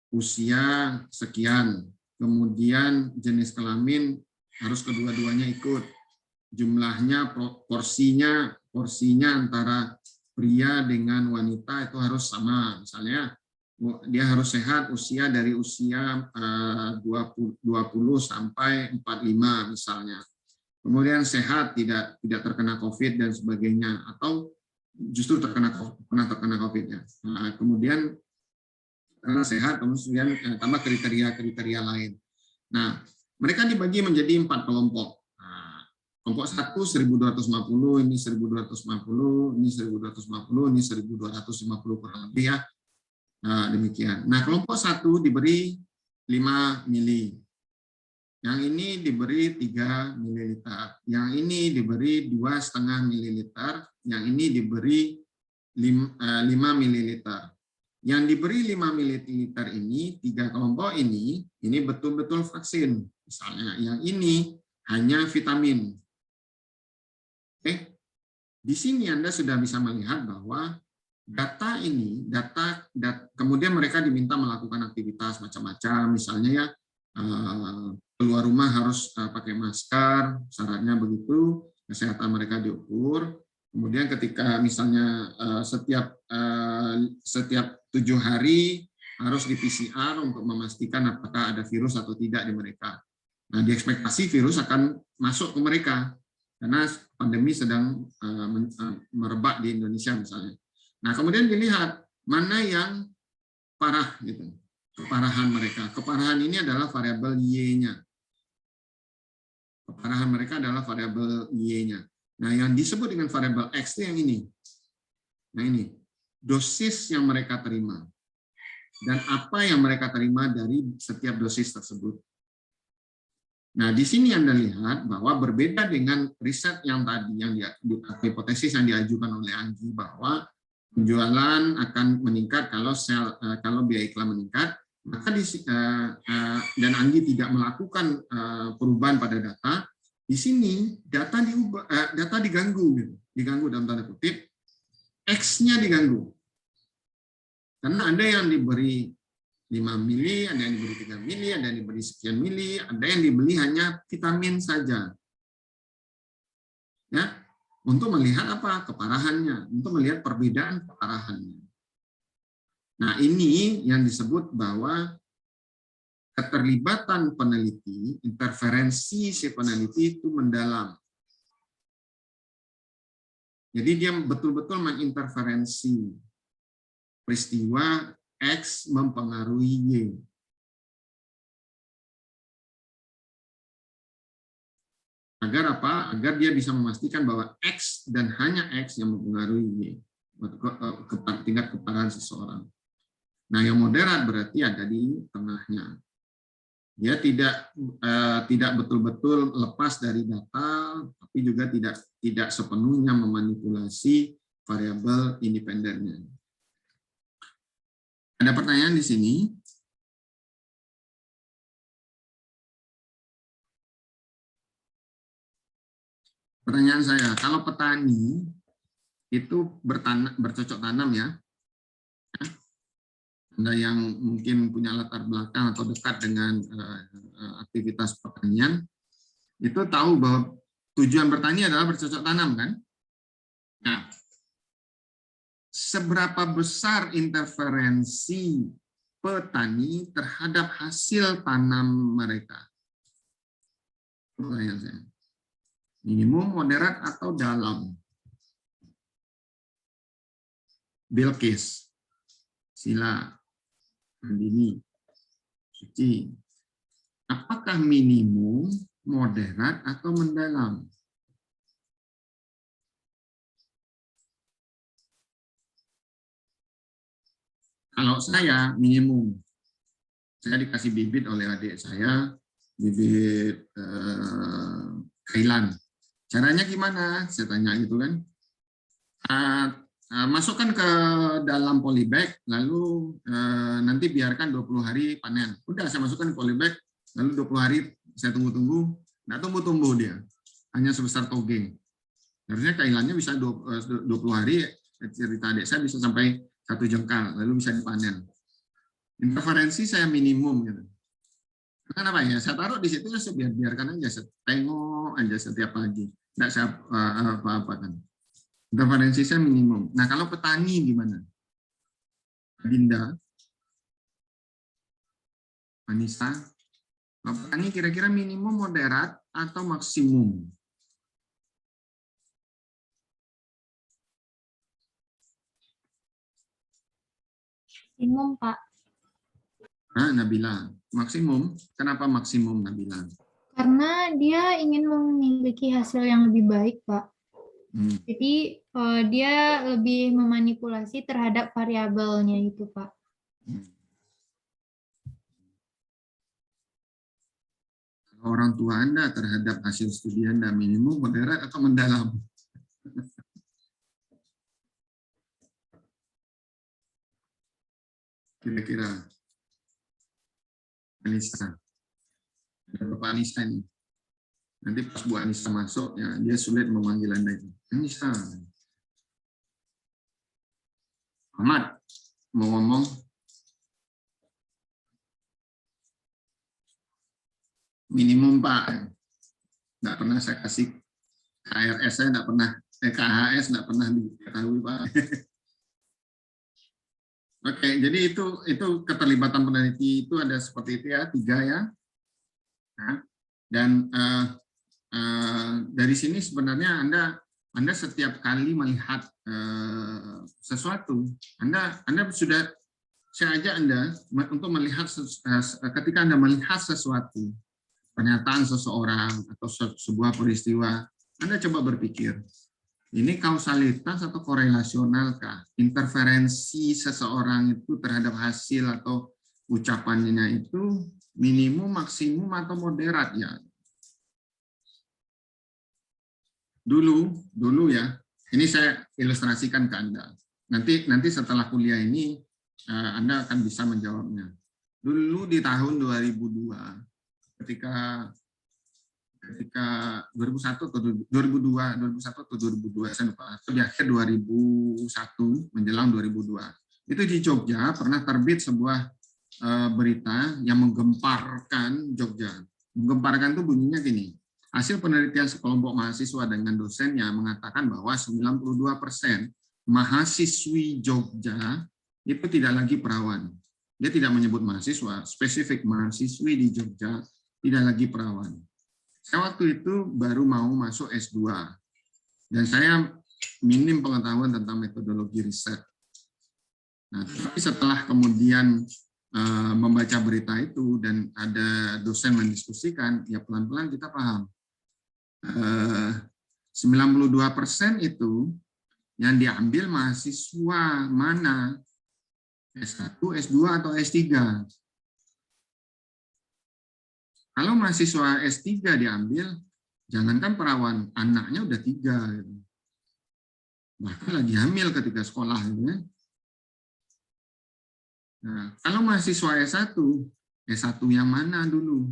usia sekian, kemudian jenis kelamin harus kedua-duanya ikut, jumlahnya, porsinya antara pria dengan wanita itu harus sama, misalnya dia harus sehat usia dari usia 20 sampai 45 misalnya. Kemudian sehat, tidak terkena COVID dan sebagainya, atau justru pernah terkena COVID-nya. Nah, kemudian karena sehat, kemudian tambah kriteria-kriteria lain. Nah, mereka dibagi menjadi 4 kelompok. Nah, kelompok 1 1250, ini 1250, ini 1250, ini 1250 kurang lebih ya. Nah, demikian. Nah, kelompok 1 diberi 5 mili. Yang ini diberi 3 ml. Yang ini diberi 2,5 ml. Yang ini diberi 5 ml. Yang diberi 5 ml ini, 3 kelompok ini betul-betul vaksin. Misalnya yang ini hanya vitamin. Oke. Di sini Anda sudah bisa melihat bahwa data ini, kemudian mereka diminta melakukan aktivitas macam-macam, misalnya ya keluar rumah harus pakai masker, syaratnya begitu, kesehatan mereka diukur. Kemudian ketika misalnya setiap 7 hari harus di PCR untuk memastikan apakah ada virus atau tidak di mereka. Nah, diekspektasi virus akan masuk ke mereka karena pandemi sedang merebak di Indonesia misalnya. Nah, kemudian dilihat mana yang parah gitu. Keparahan mereka. Keparahan ini adalah variabel Y-nya. Keparahan mereka adalah variabel Y-nya. Nah, yang disebut dengan variabel X itu yang ini. Nah, ini dosis yang mereka terima. Dan apa yang mereka terima dari setiap dosis tersebut. Nah, di sini Anda lihat bahwa berbeda dengan riset yang tadi, yang hipotesis yang diajukan oleh Anggi, bahwa penjualan akan meningkat kalau biaya iklan meningkat, maka dan Anggi tidak melakukan perubahan pada data. Di sini data diganggu, diganggu dalam tanda kutip, X-nya diganggu, karena ada yang diberi 5 mili, ada yang diberi 3 mili, ada yang diberi sekian mili, ada yang dibeli hanya vitamin saja. Ya, untuk melihat apa? Keparahannya, untuk melihat perbedaan keparahannya. Nah, ini yang disebut bahwa keterlibatan peneliti, interferensi si peneliti itu mendalam. Jadi dia betul-betul menginterferensi peristiwa X mempengaruhi Y. Agar apa? Agar dia bisa memastikan bahwa X dan hanya X yang mempengaruhi Y, tingkat keparahan seseorang. Nah, yang moderat berarti ada di tengahnya. Dia tidak betul-betul lepas dari data, tapi juga tidak sepenuhnya memanipulasi variabel independennya. Ada pertanyaan di sini? Pertanyaan saya, kalau petani itu bercocok tanam ya, Anda yang mungkin punya latar belakang atau dekat dengan aktivitas pertanian, itu tahu bahwa tujuan bertani adalah bercocok tanam kan? Nah, seberapa besar interferensi petani terhadap hasil tanam mereka? Pertanyaan saya. Minimum, moderat, atau dalam? Bilkis, Sila, Andini, Suci. Apakah minimum, moderat, atau mendalam? Kalau saya minimum, saya dikasih bibit oleh adik saya, bibit kailan. Caranya gimana? Saya tanya gitu kan. Masukkan ke dalam polybag, lalu nanti biarkan 20 hari panen. Udah saya masukkan ke polybag, lalu 20 hari saya tunggu-tunggu, nggak tumbuh-tumbuh dia, hanya sebesar togeng. Harusnya kailannya bisa 20 hari, cerita adik saya bisa sampai 1 jengkal, lalu bisa dipanen. Interferensi saya minimum gitu. Kenapa ya? Saya taruh di situ, saya biarkan aja, saya tengok aja setiap pagi. Nggak saya apa-apakan. Interferensi saya minimum. Nah, kalau petani gimana? Dinda, Anissa, kalau petani kira-kira minimum, moderat, atau maksimum? Minimum, Pak. Nabila, maksimum. Kenapa maksimum, Nabila? Karena dia ingin memiliki hasil yang lebih baik, Pak. Jadi dia lebih memanipulasi terhadap variabelnya itu, Pak. Orang tua Anda terhadap hasil studi Anda minimum, moderat, atau mendalam? Kira-kira. Anissa. Ada Bapak Anissa ini. Nanti pas Bu Anissa masuk, ya dia sulit memanggil Anda itu. Anissa. Ahmad, mau ngomong? Minimum, Pak. Nggak pernah saya kasih KRS, saya nggak pernah, KHS nggak pernah diketahui, Pak. Oke, jadi itu keterlibatan peneliti itu ada seperti itu ya, 3 ya. Nah, dan dari sini sebenarnya Anda setiap kali melihat sesuatu, Anda sudah, saya ajak Anda untuk melihat ketika Anda melihat sesuatu, pernyataan seseorang atau sebuah peristiwa, Anda coba berpikir, ini kausalitas atau korelasionalkah? Interferensi seseorang itu terhadap hasil atau ucapannya itu minimum, maksimum, atau moderat ya? Dulu ya, ini saya ilustrasikan ke Anda. Nanti setelah kuliah ini Anda akan bisa menjawabnya. Dulu di tahun 2002, ketika 2001 atau 2002 saya lupa, di akhir 2001 menjelang 2002, itu di Jogja pernah terbit sebuah berita yang menggemparkan Jogja. Menggemparkan itu bunyinya gini, hasil penelitian sekelompok mahasiswa dengan dosennya mengatakan bahwa 92% mahasiswi Jogja itu tidak lagi perawan. Dia tidak menyebut mahasiswa, spesifik mahasiswi di Jogja tidak lagi perawan. Saya waktu itu baru mau masuk S2, dan saya minim pengetahuan tentang metodologi riset. Nah, tapi setelah kemudian membaca berita itu dan ada dosen mendiskusikan, ya pelan-pelan kita paham. 92% itu yang diambil mahasiswa mana? S1, S2, atau S3. Kalau mahasiswa S3 diambil, jangankan perawan, anaknya udah 3. Gitu. Bahkan lagi hamil ketika sekolah. Gitu ya. Nah, kalau mahasiswa S1 yang mana dulu?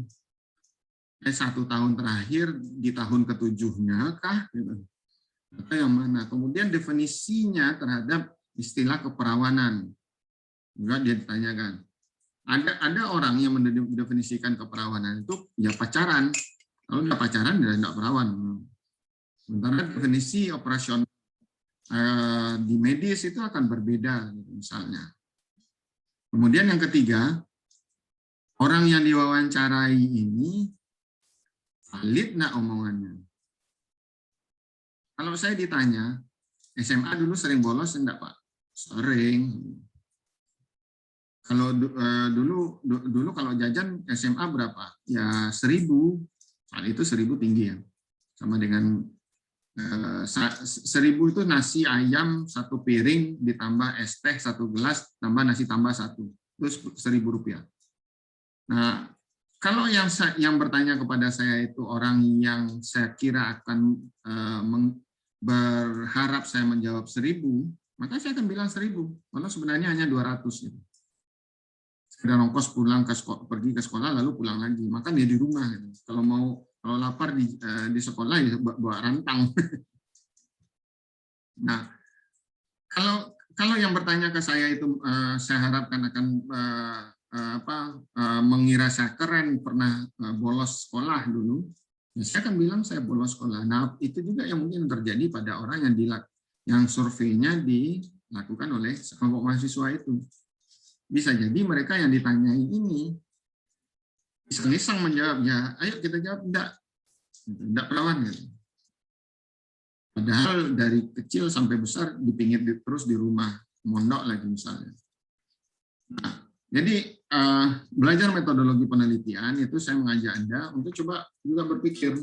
S1 tahun terakhir di tahun ke-7-nya kah? Gitu. Atau yang mana? Kemudian definisinya terhadap istilah keperawanan. Juga dia ditanyakan. Ada orang yang mendefinisikan keperawanan itu ya pacaran. Kalau nggak pacaran ya nggak perawan. Sementara definisi operasional di medis itu akan berbeda misalnya. Kemudian yang ketiga, orang yang diwawancarai ini valid nggak omongannya. Kalau saya ditanya, SMA dulu sering bolos enggak, Pak? Sering. Kalau dulu kalau jajan SMA berapa? Ya 1.000. Saat itu 1.000 tinggi ya. Sama dengan 1.000 itu nasi ayam 1 piring ditambah es teh 1 gelas tambah nasi tambah 1. Itu Rp1.000. Nah, kalau yang bertanya kepada saya itu orang yang saya kira akan berharap saya menjawab 1.000, maka saya akan bilang 1.000. Walau sebenarnya hanya 200 gitu. Sekedar ongkos pulang pergi ke sekolah lalu pulang lagi, makan dia di rumah gitu. Kalau lapar di sekolah ya bawa rantang. Nah, kalau yang bertanya ke saya itu saya harapkan akan mengira saya keren pernah bolos sekolah dulu, ya saya akan bilang saya bolos sekolah. Nah, itu juga yang mungkin terjadi pada orang yang surveinya dilakukan oleh kelompok mahasiswa itu. Bisa jadi mereka yang ditanyai ini iseng-iseng menjawab, ya ayo kita jawab enggak perawan gitu. Padahal dari kecil sampai besar dipingit terus di rumah, mondok lagi misalnya. Nah, Jadi belajar metodologi penelitian itu saya mengajak Anda untuk coba juga berpikir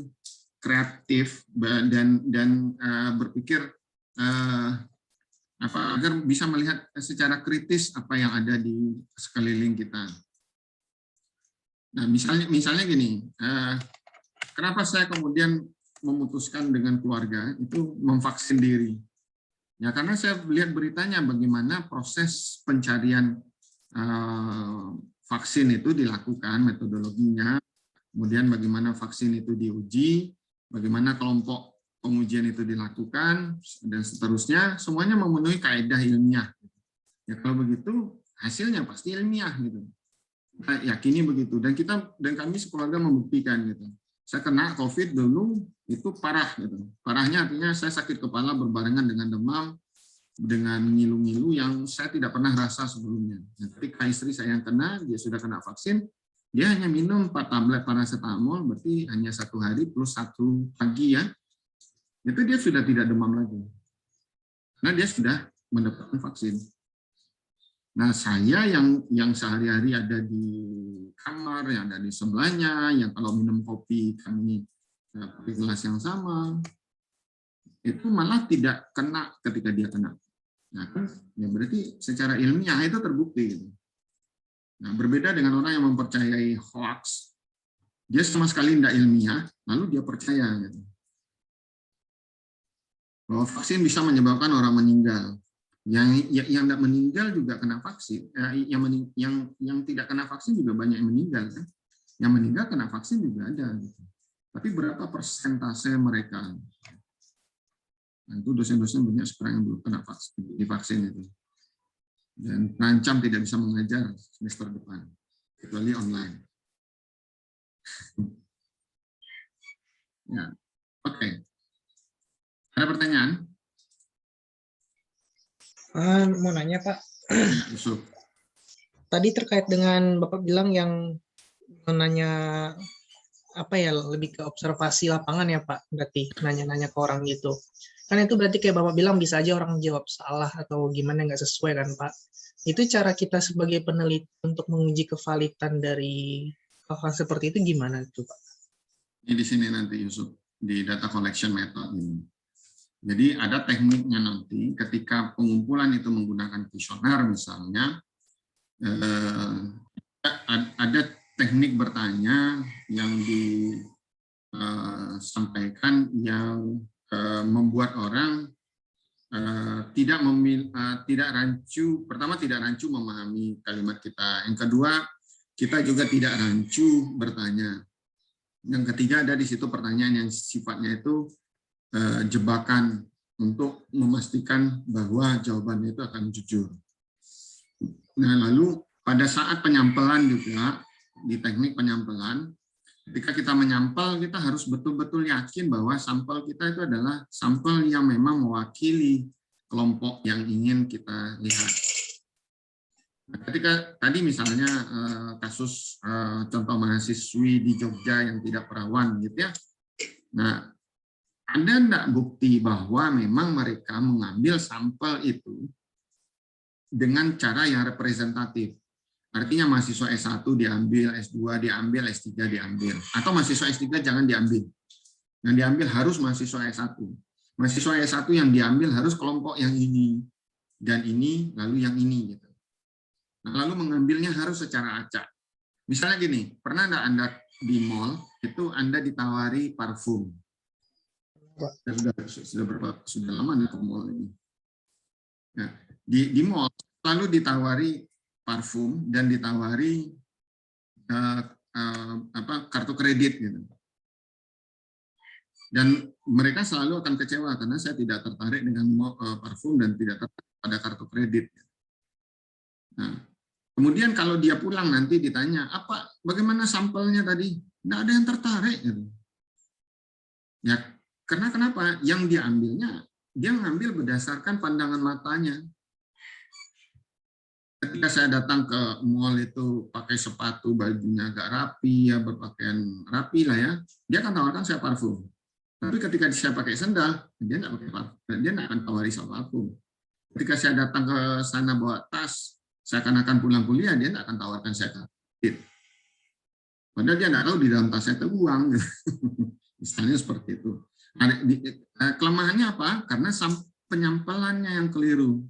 kreatif dan berpikir agar bisa melihat secara kritis apa yang ada di sekeliling kita. Nah, misalnya gini, kenapa saya kemudian memutuskan dengan keluarga itu memvaksin diri? Ya karena saya lihat beritanya bagaimana proses pencarian vaksin itu dilakukan, metodologinya, kemudian bagaimana vaksin itu diuji, bagaimana kelompok pengujian itu dilakukan, dan seterusnya, semuanya memenuhi kaedah ilmiah. Ya kalau begitu hasilnya pasti ilmiah gitu. Kita yakini begitu, dan kami sekeluarga membuktikan gitu. Saya kena COVID dulu itu parah gitu. Parahnya artinya saya sakit kepala berbarengan dengan demam, dengan ngilu-ngilu yang saya tidak pernah rasa sebelumnya. Nah, ketika istri saya yang kena, dia sudah kena vaksin, dia hanya minum 4 tablet paracetamol, berarti hanya 1 hari plus 1 pagi ya. Itu dia sudah tidak demam lagi. Karena dia sudah mendapatkan vaksin. Nah, saya yang sehari-hari ada di kamar, yang ada di sebelahnya, yang kalau minum kopi kami pakai gelas yang sama, itu malah tidak kena ketika dia kena. Nah, ya berarti secara ilmiah itu terbukti. Gitu. Nah, berbeda dengan orang yang mempercayai hoax, dia sama sekali tidak ilmiah, lalu dia percaya. Gitu. Bahwa vaksin bisa menyebabkan orang meninggal. Yang tidak meninggal juga kena vaksin. Yang tidak kena vaksin juga banyak yang meninggal. Kan? Yang meninggal kena vaksin juga ada. Gitu. Tapi berapa persentase mereka? Nah, itu dosen-dosen banyak sekarang yang belum kena vaksin itu. Dan terancam tidak bisa mengajar semester depan, kecuali online. Ya, oke. Ada pertanyaan? Mau nanya Pak. Yusuf. Tadi terkait dengan Bapak bilang yang menanya apa ya, lebih ke observasi lapangan ya Pak, berarti nanya-nanya ke orang gitu. Kan itu berarti kayak Bapak bilang bisa aja orang jawab salah atau gimana nggak sesuai kan Pak. Itu cara kita sebagai peneliti untuk menguji kevalidan dari hal-hal seperti itu gimana tuh Pak? Ini di sini nanti Yusuf, di data collection method ini. Jadi ada tekniknya nanti ketika pengumpulan itu menggunakan kuesioner misalnya, ada teknik bertanya yang disampaikan yang membuat orang tidak rancu. Pertama, tidak rancu memahami kalimat kita. Yang kedua, kita juga tidak rancu bertanya. Yang ketiga, ada di situ pertanyaan yang sifatnya itu jebakan untuk memastikan bahwa jawabannya itu akan jujur. Nah, lalu pada saat penyampelan juga di teknik penyampelan, ketika kita menyampel, kita harus betul-betul yakin bahwa sampel kita itu adalah sampel yang memang mewakili kelompok yang ingin kita lihat. Nah, ketika tadi misalnya kasus contoh mahasiswi di Jogja yang tidak perawan gitu ya. Nah, ada enggak bukti bahwa memang mereka mengambil sampel itu dengan cara yang representatif? Artinya mahasiswa S1 diambil, S2 diambil, S3 diambil. Atau mahasiswa S3 jangan diambil. Yang diambil harus mahasiswa S1. Mahasiswa S1 yang diambil harus kelompok yang ini. Dan ini, lalu yang ini. Gitu. Nah, lalu mengambilnya harus secara acak. Misalnya gini, pernah enggak Anda di mall, itu Anda ditawari parfum. Sudah lama nih ke mall ini. Nah, di mall lalu ditawari parfum dan ditawari kartu kredit gitu. Dan mereka selalu akan kecewa karena saya tidak tertarik dengan parfum dan tidak tertarik pada kartu kredit. Nah, kemudian kalau dia pulang nanti ditanya bagaimana sampelnya tadi, nggak ada yang tertarik gitu. Ya. Karena kenapa? Yang diambilnya, dia ngambil berdasarkan pandangan matanya. Ketika saya datang ke mall itu pakai sepatu, bajunya agak rapi, ya berpakaian rapi lah ya, dia akan tawarkan saya parfum. Tapi ketika saya pakai sendal, dia nggak pakai parfum, dia nggak akan tawari soal parfum. Ketika saya datang ke sana bawa tas, Seakan-akan pulang kuliah, dia tidak akan tawarkan saya kredit. Padahal dia tidak tahu di dalam tas saya itu uang. Misalnya seperti itu. Kelemahannya apa? Karena penyampaiannya yang keliru.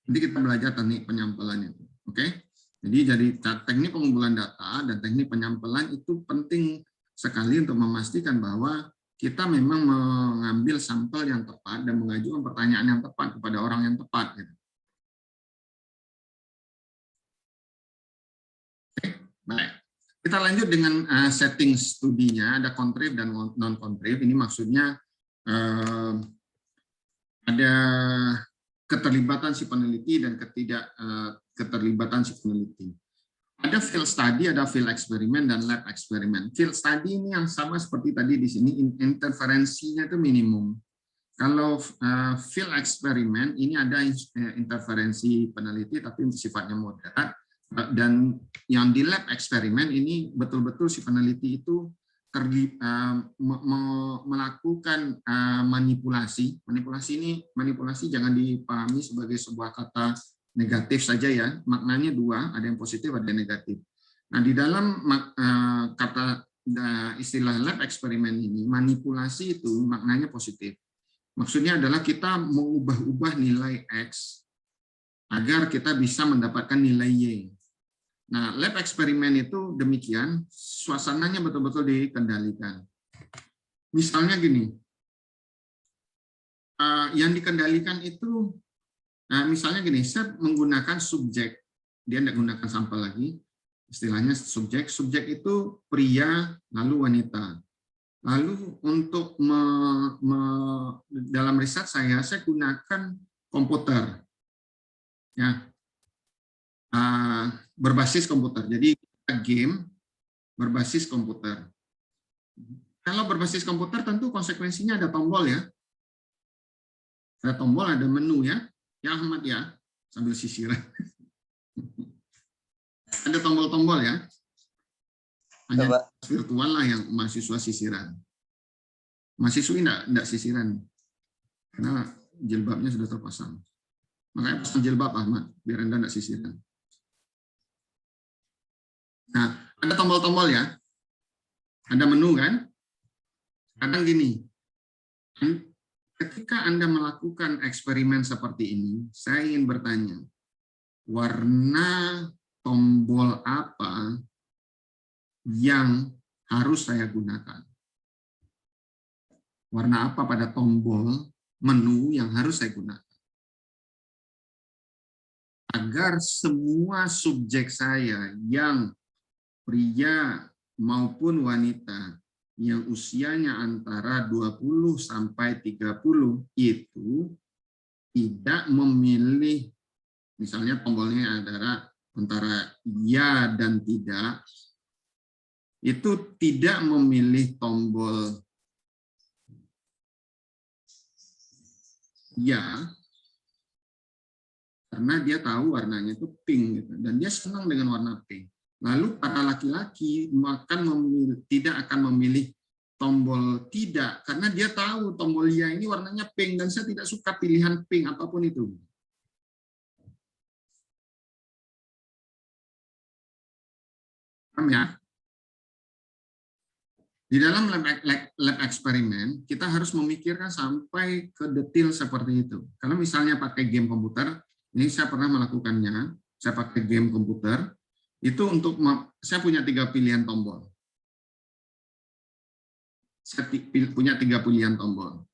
Nanti kita belajar teknik penyampaiannya. Oke? Jadi teknik pengumpulan data dan teknik penyampaian itu penting sekali untuk memastikan bahwa kita memang mengambil sampel yang tepat dan mengajukan pertanyaan yang tepat kepada orang yang tepat. Gitu. Oke, baik. Kita lanjut dengan setting studinya. Ada contrib dan non-contrib. Ini maksudnya ada keterlibatan si peneliti dan keterlibatan si peneliti. Ada field study, ada field eksperimen, dan lab eksperimen. Field study ini yang sama seperti tadi di sini, interferensinya itu minimum. Kalau field eksperimen, ini ada interferensi peneliti, tapi sifatnya moderat. Dan yang di lab eksperimen ini betul-betul si peneliti itu melakukan manipulasi. Manipulasi jangan dipahami sebagai sebuah kata negatif saja ya, maknanya dua, ada yang positif, ada yang negatif. Nah, di dalam kata istilah lab eksperimen ini, manipulasi itu maknanya positif. Maksudnya adalah kita mengubah-ubah nilai X agar kita bisa mendapatkan nilai Y. Nah, lab eksperimen itu demikian, suasananya betul-betul dikendalikan. Misalnya gini, yang dikendalikan itu, misalnya gini, saya menggunakan subjek, dia tidak gunakan sampel lagi, istilahnya subjek. Subjek itu pria, lalu wanita. Lalu untuk dalam riset saya gunakan komputer, ya, berbasis komputer. Jadi game berbasis komputer. Kalau berbasis komputer tentu konsekuensinya ada tombol ya. Ada tombol, ada menu ya. Ya Ahmad ya, sambil sisiran. Ada tombol-tombol ya. Hanya virtual lah yang mahasiswa sisiran. Mahasiswi enggak sisiran. Karena jilbabnya sudah terpasang. Makanya pasang jilbab Ahmad, biar Anda enggak sisiran. Nah, ada tombol-tombol ya. Ada menu kan? Kadang gini, ketika Anda melakukan eksperimen seperti ini, saya ingin bertanya, warna tombol apa yang harus saya gunakan? Warna apa pada tombol menu yang harus saya gunakan? Agar semua subjek saya yang pria maupun wanita yang usianya antara 20 sampai 30 itu tidak memilih, misalnya tombolnya adalah antara ya dan tidak, itu tidak memilih tombol ya, karena dia tahu warnanya itu pink, gitu, dan dia senang dengan warna pink. Lalu para laki-laki tidak akan memilih tombol tidak, karena dia tahu tombol ya ini warnanya pink, dan saya tidak suka pilihan pink apapun itu. Paham ya? Di dalam lab eksperimen, kita harus memikirkan sampai ke detail seperti itu. Kalau misalnya pakai game komputer, ini saya pernah melakukannya, saya pakai game komputer, itu untuk, saya punya 3 pilihan tombol. Saya punya 3 pilihan tombol.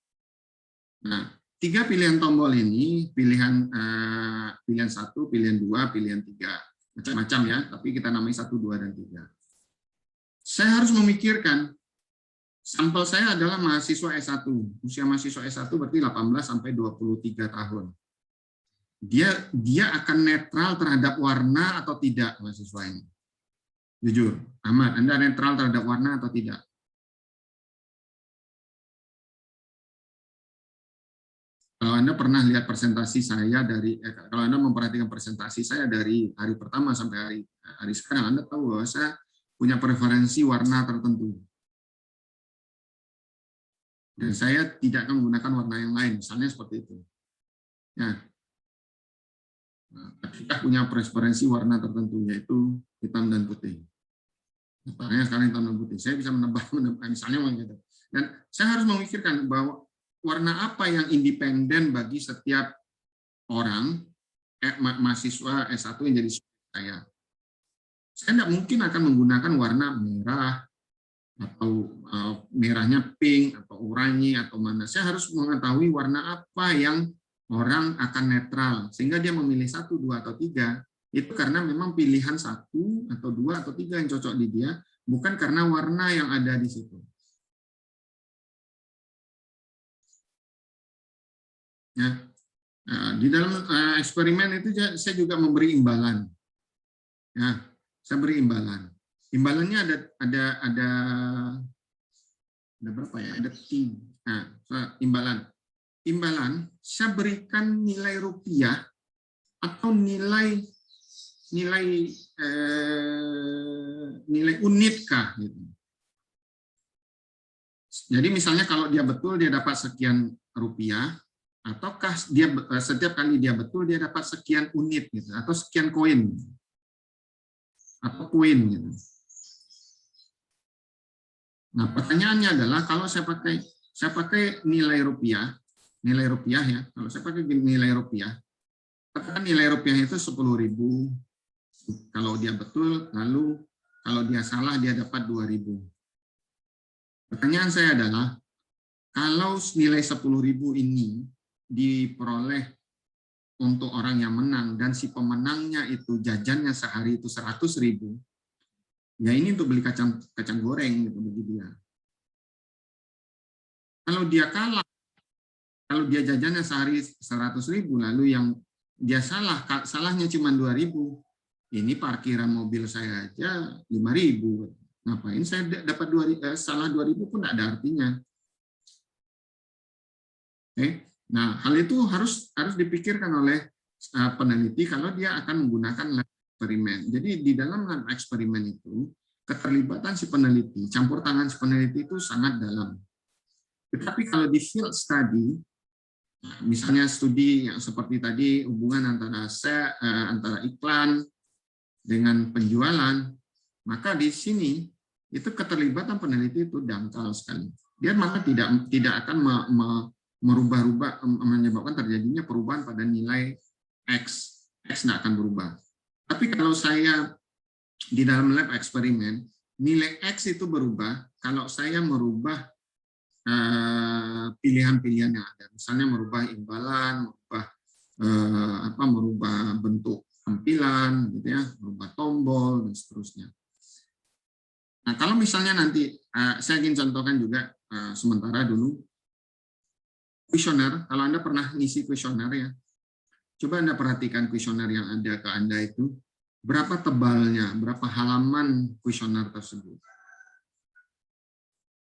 Nah, 3 pilihan tombol ini, pilihan 1, pilihan 2, pilihan 3. Macam-macam ya, tapi kita namai 1, 2, dan 3. Saya harus memikirkan, sampel saya adalah mahasiswa S1. Usia mahasiswa S1 berarti 18 sampai 23 tahun. Dia akan netral terhadap warna atau tidak, mahasiswa ini? Jujur, Ahmad, Anda netral terhadap warna atau tidak? Kalau Anda pernah lihat presentasi saya kalau Anda memperhatikan presentasi saya dari hari pertama sampai hari sekarang, Anda tahu bahwa saya punya preferensi warna tertentu. Dan saya tidak akan menggunakan warna yang lain, misalnya seperti itu. Ya. ketika punya preferensi warna tertentu, yaitu hitam dan putih. Misalnya sekarang hitam dan putih, saya bisa menebak misalnya gitu. Dan saya harus memikirkan bahwa warna apa yang independen bagi setiap orang, mahasiswa S1 yang jadi saya. Saya tidak mungkin akan menggunakan warna merah, atau merahnya pink, atau oranye, atau mana. Saya harus mengetahui warna apa yang orang akan netral, sehingga dia memilih 1, 2, atau 3, itu karena memang pilihan 1, atau 2, atau 3 yang cocok di dia, bukan karena warna yang ada di situ. Ya. Nah, di dalam eksperimen itu saya juga memberi imbalan. Ya, saya beri imbalan. Imbalannya ada berapa ya? Ada 3. Nah, imbalan saya berikan nilai rupiah atau nilai unit kah gitu. Jadi misalnya kalau dia betul dia dapat sekian rupiah, ataukah dia setiap kali dia betul dia dapat sekian unit gitu, atau sekian koin atau koin gitu. Nah, pertanyaannya adalah kalau saya pakai nilai rupiah ya, kalau saya pakai nilai rupiah, katakan nilai rupiah itu 10.000. Kalau dia betul, lalu kalau dia salah dia dapat 2.000. Pertanyaan saya adalah, kalau nilai 10.000 ini diperoleh untuk orang yang menang dan si pemenangnya itu jajannya sehari itu 100.000, ya ini untuk beli kacang goreng gitu bagi dia. Kalau dia kalah, kalau dia jajannya sehari 100.000, lalu yang dia salahnya cuma 2.000, ini parkiran mobil saya aja 5.000. Ngapain saya dapat salah 2.000 pun tidak ada artinya. Oke. Nah, hal itu harus dipikirkan oleh peneliti kalau dia akan menggunakan lab eksperimen. Jadi di dalam lab eksperimen itu keterlibatan si peneliti, campur tangan si peneliti itu sangat dalam. Tetapi kalau di field study, misalnya studi yang seperti tadi, hubungan antara iklan dengan penjualan, maka di sini itu keterlibatan peneliti itu dangkal sekali. Dia malah tidak akan merubah-rubah, menyebabkan terjadinya perubahan pada nilai X. X tidak akan berubah. Tapi kalau saya di dalam lab eksperimen, nilai X itu berubah kalau saya merubah pilihan-pilihan yang ada. Misalnya merubah imbalan, merubah bentuk tampilan, gitu ya, merubah tombol dan seterusnya. Nah, kalau misalnya nanti saya ingin contohkan juga sementara dulu kuesioner. Kalau Anda pernah ngisi kuesioner ya, coba Anda perhatikan kuesioner yang ada ke Anda itu, berapa tebalnya, berapa halaman kuesioner tersebut,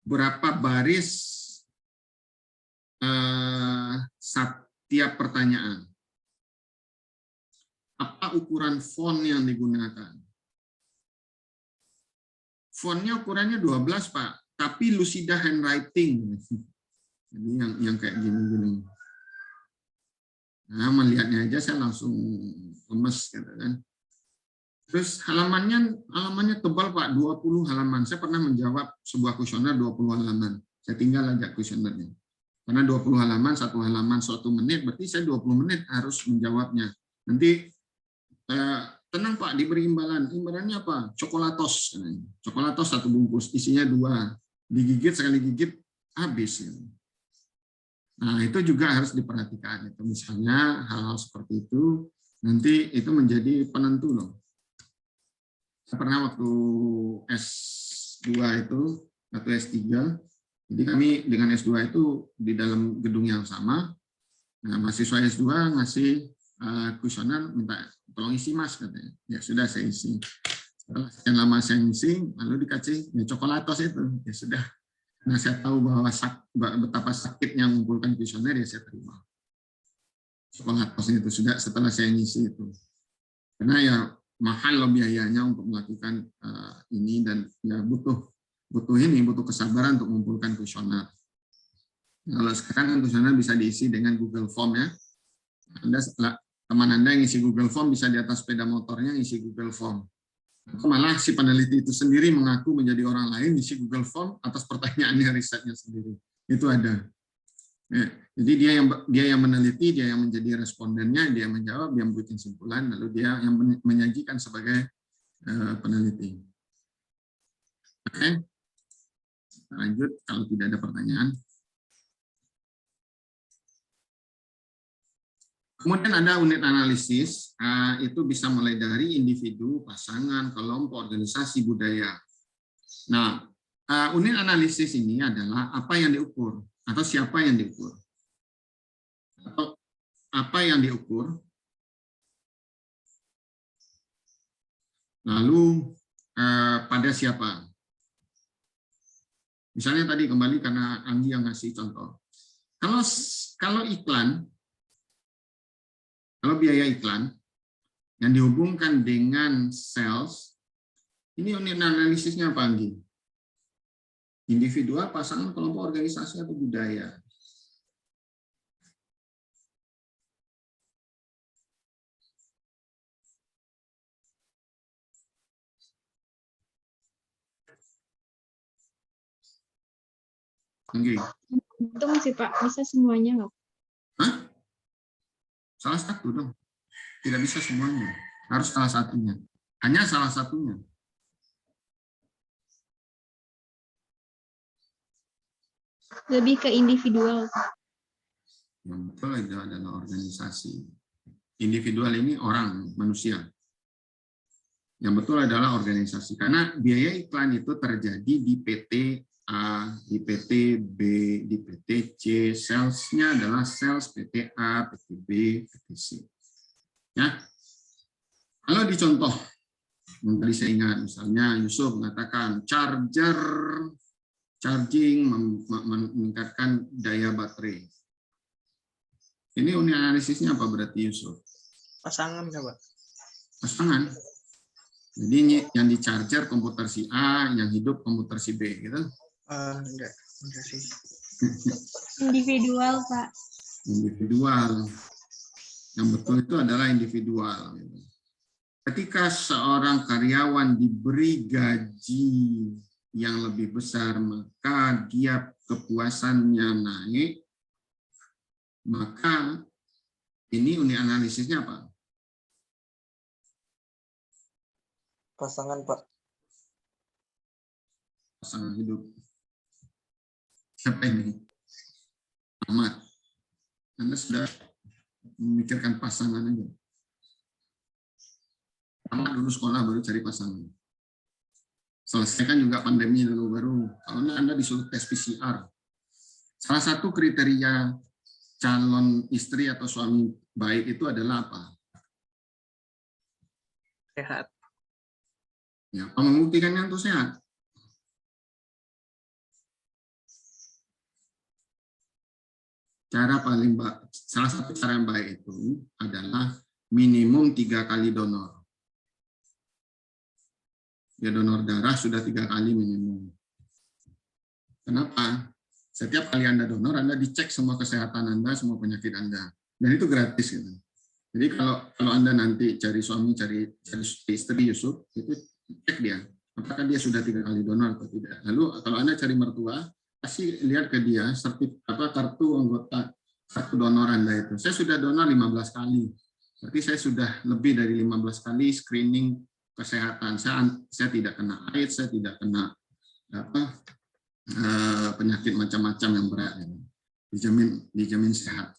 berapa baris setiap pertanyaan, apa ukuran font yang digunakan. Fontnya ukurannya 12, Pak, tapi Lucida handwriting. Jadi yang kayak gini-gini. Nah, melihatnya aja saya langsung lemes gitu kan. Terus halamannya tebal, Pak, 20 halaman. Saya pernah menjawab sebuah kuesioner 20 halaman. Saya tinggal aja kuesionernya. Karena 20 halaman, 1 halaman 1 menit, berarti saya 20 menit harus menjawabnya. Nanti tenang Pak, diberi imbalan. Imbalannya apa? Coklatos. Coklatos 1 bungkus, isinya 2. Digigit, sekali gigit, habis. Nah, itu juga harus diperhatikan. Itu misalnya hal-hal seperti itu, nanti itu menjadi penentu loh. Saya pernah waktu S2 itu, atau S3, jadi kami dengan S2 itu di dalam gedung yang sama. Nah, mahasiswa S2 ngasih kuesioner, minta tolong isi Mas, katanya. Ya sudah, saya isi. Setelah sekian lama saya isi, lalu dikasih ya coklatos itu. Ya sudah. Nah, saya tahu bahwa betapa sakitnya mengumpulkan kuesioner, ya saya terima. Coklatos itu sudah setelah saya ngisi itu. Karena ya mahal loh biayanya untuk melakukan ini, dan ya butuh kesabaran untuk mengumpulkan kuesioner. Kalau sekarang kuesioner bisa diisi dengan Google Form ya. Anda teman Anda yang isi Google Form bisa di atas sepeda motornya isi Google Form. Atau malah si peneliti itu sendiri mengaku menjadi orang lain isi Google Form atas pertanyaannya, risetnya sendiri. Itu ada. Ya, jadi dia yang meneliti, dia yang menjadi respondennya, dia yang menjawab, dia membuat kesimpulan, lalu dia yang menyajikan sebagai peneliti. Oke, lanjut kalau tidak ada pertanyaan. Kemudian ada unit analisis, itu bisa mulai dari individu, pasangan, kelompok, organisasi, budaya. Nah, unit analisis ini adalah apa yang diukur, atau siapa yang diukur. Atau apa yang diukur, lalu pada siapa. Misalnya tadi kembali karena Anggi yang ngasih contoh. Kalau iklan, kalau biaya iklan yang dihubungkan dengan sales, ini unit analisisnya apa, Anggi? Individual, pasangan, kelompok, organisasi, atau budaya? Anggi? Untung sih Pak, bisa semuanya nggak? Hah? Salah satu dong. Tidak bisa semuanya. Harus salah satunya. Hanya salah satunya. Lebih ke individual. Yang betul itu adalah organisasi. Individual ini orang, manusia. Yang betul adalah organisasi. Karena biaya iklan itu terjadi di PT A, di PT B, di PT C. Salesnya adalah sales PT A, PT B, PT C. Ya. Kalau dicontoh, yang tadi saya ingat, misalnya Yusuf mengatakan charging meningkatkan daya baterai. Ini unit analisisnya apa berarti, Yusuf? Pasangan nggak, Pak? Pasangan. Jadi yang di charger komputer si A, yang hidup komputer si B, gitu. Enggak sih. Individual, Pak. Individual. Yang betul itu adalah individual. Ketika seorang karyawan diberi gaji yang lebih besar, maka dia kepuasannya naik, maka ini unit analisisnya apa? Pasangan, Pak. Pasangan hidup. Siapa ini? Ahmad. Anda sudah memikirkan pasangan aja. Ahmad dulu sekolah baru cari pasangan. Selesaikan juga pandemi dulu baru. Kalau Anda disuruh tes PCR. Salah satu kriteria calon istri atau suami baik itu adalah apa? Sehat. Ya, membuktikannya untuk sehat. Salah satu cara yang baik itu adalah minimum 3 kali donor. Ya, donor darah sudah 3 kali minimum. Kenapa? Setiap kali Anda donor, Anda dicek semua kesehatan Anda, semua penyakit Anda. Dan itu gratis. Gitu. Jadi kalau Anda nanti cari suami, cari istri Yusuf, itu cek dia. Apakah dia sudah 3 kali donor atau tidak. Lalu kalau Anda cari mertua, pasti lihat ke dia kartu donor Anda itu. Saya sudah donor 15 kali. Berarti saya sudah lebih dari 15 kali screening kesehatan. Saya tidak kena AIDS, saya tidak kena penyakit macam-macam yang berat. Dijamin sehat.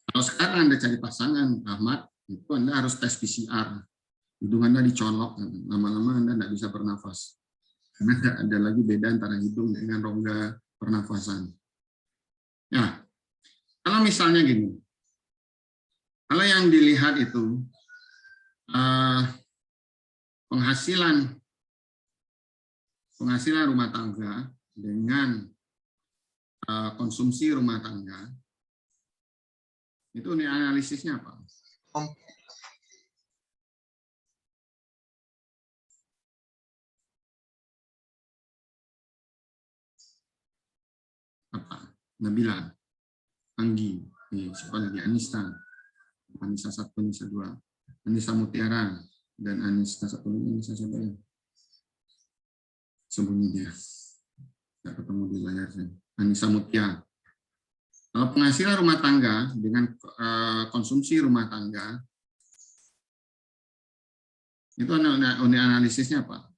Kalau sekarang Anda cari pasangan, Ahmad, itu Anda harus tes PCR. Hidung Anda dicolok, lama-lama Anda tidak bisa bernafas. Karena tidak ada lagi beda antara hidung dengan rongga pernafasan. Ya, kalau misalnya gini, kalau yang dilihat itu penghasilan rumah tangga dengan konsumsi rumah tangga, itu unit analisisnya apa? Apa? Nabila, Anggi, siapa lagi? Anista. Anissa 1, Anissa 2, Anissa Mutiara, dan Anissa satu lagi, Anissa siapa ya? Sembunyi dia. Tidak ketemu di layar saya. Anissa Mutia. Kalau penghasilan rumah tangga dengan konsumsi rumah tangga, itu analisisnya apa?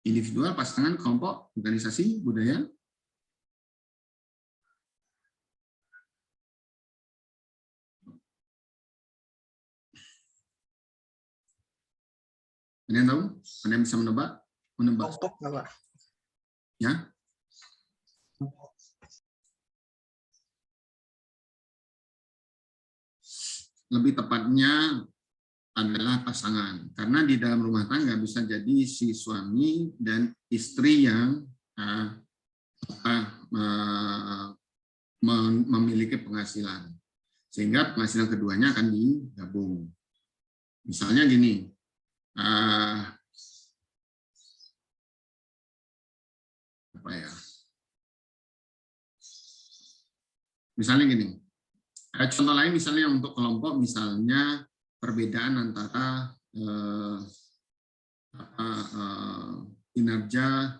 Individual, pasangan, kelompok, organisasi, budaya. Ada yang tahu? Ada yang bisa menebak? Kelompok nggak, Pak? Ya. Lebih tepatnya adalah pasangan, karena di dalam rumah tangga bisa jadi si suami dan istri yang memiliki penghasilan, sehingga penghasilan keduanya akan digabung. Misalnya gini, apa ya? Misalnya gini, contoh lain misalnya untuk kelompok, misalnya perbedaan antara kinerja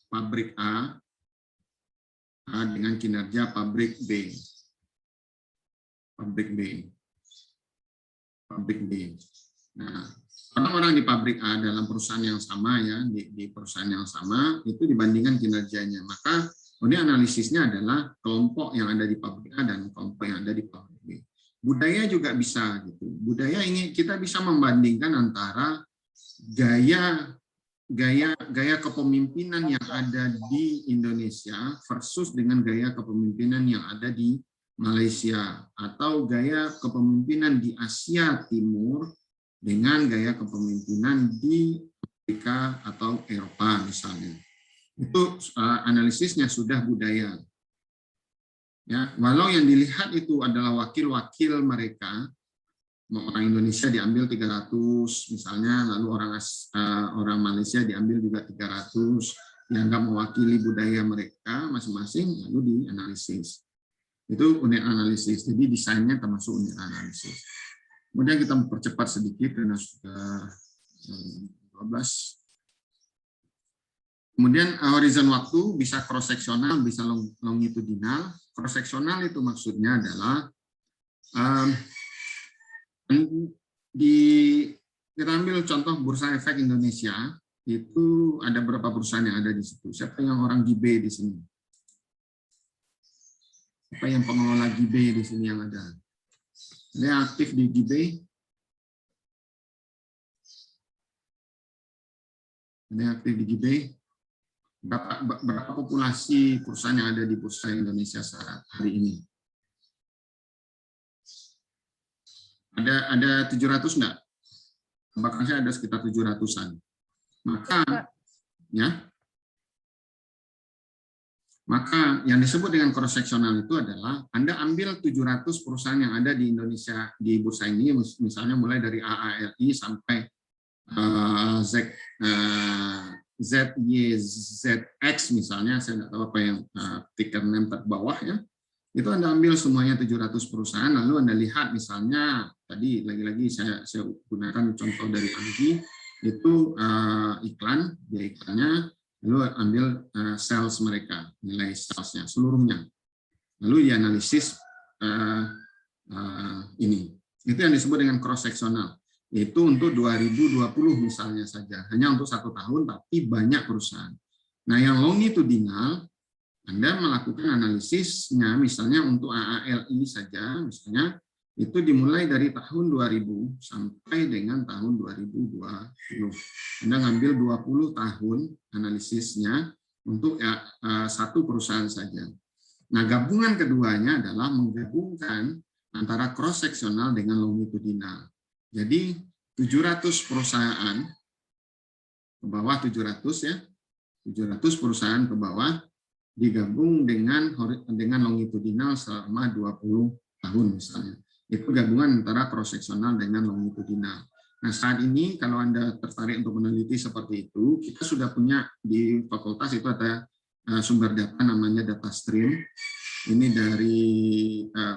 pabrik A dengan kinerja pabrik B. Nah, orang-orang di pabrik A dalam perusahaan yang sama ya, di perusahaan yang sama itu dibandingkan kinerjanya, maka ini analisisnya adalah kelompok yang ada di pabrik A dan kelompok yang ada di pabrik B. Budaya juga bisa gitu. Budaya ini kita bisa membandingkan antara gaya kepemimpinan yang ada di Indonesia versus dengan gaya kepemimpinan yang ada di Malaysia, atau gaya kepemimpinan di Asia Timur dengan gaya kepemimpinan di Amerika atau Eropa misalnya. Itu analisisnya sudah budaya. Ya, walau yang dilihat itu adalah wakil-wakil mereka, orang Indonesia diambil 300 misalnya, lalu orang Malaysia diambil juga 300, dianggap mewakili budaya mereka masing-masing, lalu dianalisis. Itu unit analisis, jadi desainnya termasuk unit analisis. Kemudian kita mempercepat sedikit karena sudah 12. Kemudian horizon waktu bisa cross-seksional, bisa longitudinal. Cross-seksional itu maksudnya adalah kita ambil contoh Bursa Efek Indonesia, itu ada berapa perusahaan yang ada di situ. Siapa yang orang GIBE di sini? Siapa yang pengelola GIBE di sini yang ada? Ada yang aktif di GIBE? Ada yang aktif di GIBE? Berapa populasi perusahaan yang ada di Bursa Indonesia saat hari ini? Ada 700 enggak? Bahkan saya ada sekitar 700-an. Maka yang disebut dengan cross sectional itu adalah Anda ambil 700 perusahaan yang ada di Indonesia di bursa ini, misalnya mulai dari AALI sampai ZYZX misalnya, saya nggak tahu apa yang ticker name terbawah ya. Itu Anda ambil semuanya 700 perusahaan, lalu Anda lihat misalnya tadi lagi-lagi saya gunakan contoh dari Anggi, itu iklan, dia iklannya, lalu ambil sales mereka, nilai salesnya seluruhnya, lalu dianalisis ini. Itu yang disebut dengan cross sectional. Itu untuk 2020 misalnya saja, hanya untuk 1 tahun, tapi banyak perusahaan. Nah, yang longitudinal, Anda melakukan analisisnya, misalnya untuk AALI saja, misalnya, itu dimulai dari tahun 2000 sampai dengan tahun 2020. Anda ngambil 20 tahun analisisnya untuk satu perusahaan saja. Nah, gabungan keduanya adalah menggabungkan antara cross-sectional dengan longitudinal. Jadi 700 perusahaan ke bawah 700 ya, 700 perusahaan ke bawah digabung dengan longitudinal selama 20 tahun misalnya. Itu gabungan antara cross-sectional dengan longitudinal. Nah, saat ini kalau Anda tertarik untuk meneliti seperti itu, kita sudah punya di fakultas itu ada sumber data namanya data stream. ini dari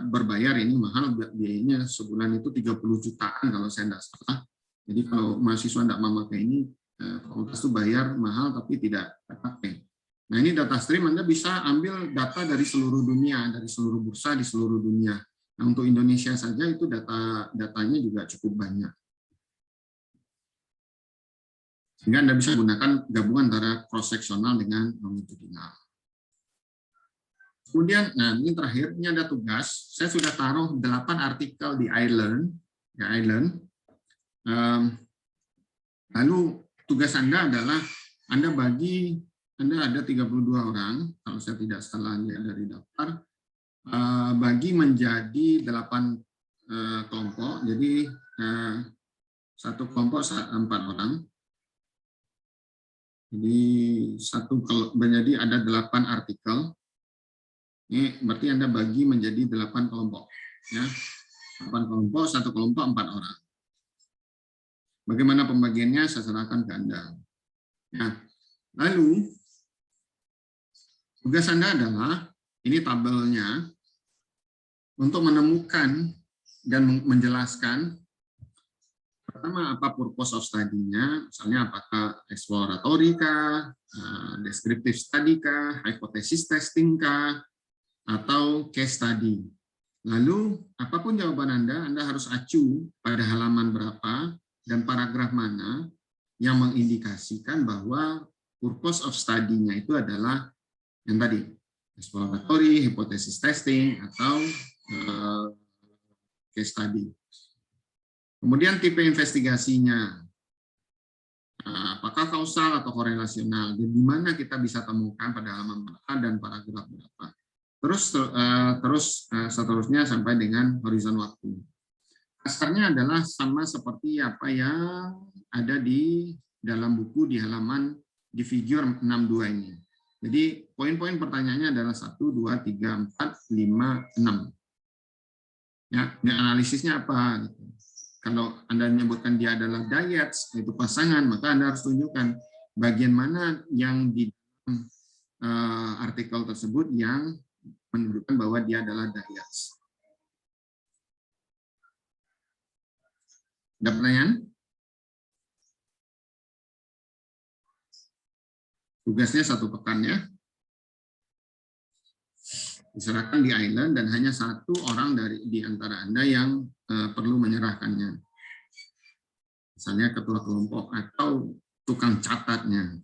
berbayar ini mahal, biayanya sebulan itu 30 jutaan kalau saya tidak salah. Jadi kalau mahasiswa tidak memakai ini, fakultas itu bayar mahal tapi tidak terpakai. Nah ini data stream, Anda bisa ambil data dari seluruh dunia, dari seluruh bursa di seluruh dunia. Nah untuk Indonesia saja itu datanya juga cukup banyak. Sehingga Anda bisa gunakan gabungan antara cross-sectional dengan longitudinal. Kemudian, nah ini terakhir, ini ada tugas. Saya sudah taruh 8 artikel di iLearn. Lalu tugas Anda adalah Anda ada 32 orang, kalau saya tidak salah lihat dari daftar, bagi menjadi 8 kelompok. Jadi satu kelompok 4 orang. Jadi menjadi ada 8 artikel. Ini berarti Anda bagi menjadi 8 kelompok. Ya. 8 kelompok, satu kelompok 4 orang. Bagaimana pembagiannya saya serahkan ke Anda. Ya. Lalu, tugas Anda adalah, ini tabelnya, untuk menemukan dan menjelaskan, pertama apa purpose of study-nya, misalnya apakah exploratory kah, descriptive study kah, hypothesis testing kah, atau case study. Lalu, apapun jawaban Anda harus acu pada halaman berapa dan paragraf mana yang mengindikasikan bahwa purpose of study-nya itu adalah yang tadi, exploratory, hypothesis testing, atau case study. Kemudian tipe investigasinya, apakah kausal atau korelasional, dan di mana kita bisa temukan pada halaman berapa dan paragraf berapa. Terus seterusnya sampai dengan horizon waktu. Dasarnya adalah sama seperti apa yang ada di dalam buku di halaman di figure 62 ini. Jadi poin-poin pertanyaannya adalah 1, 2, 3, 4, 5, 6. Ya, ini analisisnya apa? Kalau Anda menyebutkan dia adalah dyads, itu pasangan, maka Anda harus tunjukkan bagian mana yang di artikel tersebut yang menunjukkan bahwa dia adalah dyads. Ada pertanyaan? Tugasnya 1 pekan ya. Diserahkan di iLearn dan hanya 1 orang di antara Anda yang perlu menyerahkannya. Misalnya ketua kelompok atau tukang catatnya.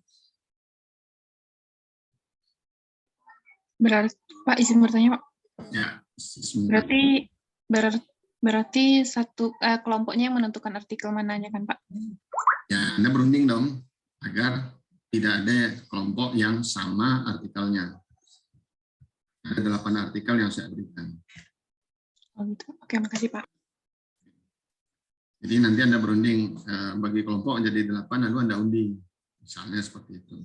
Berarti Pak, izin bertanya Pak. Ya. Berarti satu kelompoknya yang menentukan artikel mananya kan Pak? Ya, Anda berunding dong agar tidak ada kelompok yang sama artikelnya. Ada 8 artikel yang saya berikan. Oh gitu. Oke, makasih Pak. Jadi nanti Anda berunding bagi kelompok jadi 8 lalu Anda undi. Misalnya seperti itu.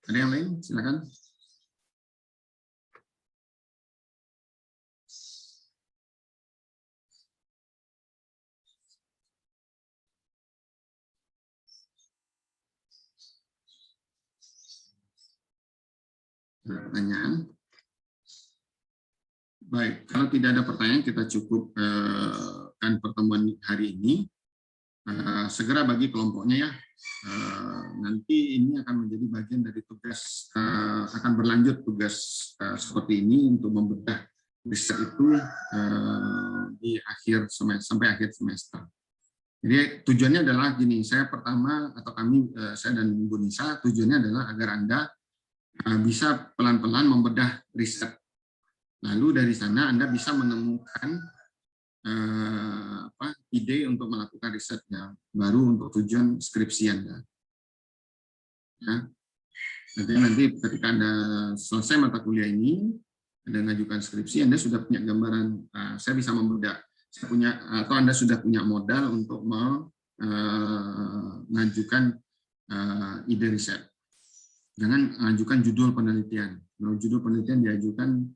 Ada yang lain? Silakan. Pertanyaan? Baik, kalau tidak ada pertanyaan kita cukupkan pertemuan hari ini. Segera bagi kelompoknya ya. Nanti ini akan menjadi bagian dari tugas, akan berlanjut tugas seperti ini untuk membedah riset itu di akhir semester, sampai akhir semester. Jadi tujuannya adalah gini, saya dan Bu Nisa, tujuannya adalah agar Anda bisa pelan-pelan membedah riset. Lalu dari sana Anda bisa menemukan ide untuk melakukan risetnya, baru untuk tujuan skripsi Anda. Ya. Nanti ketika Anda selesai mata kuliah ini, Anda mengajukan skripsi, Anda sudah punya gambaran, saya bisa membedah, atau Anda sudah punya modal untuk mengajukan ide riset. Jangan mengajukan judul penelitian. Kalau judul penelitian diajukan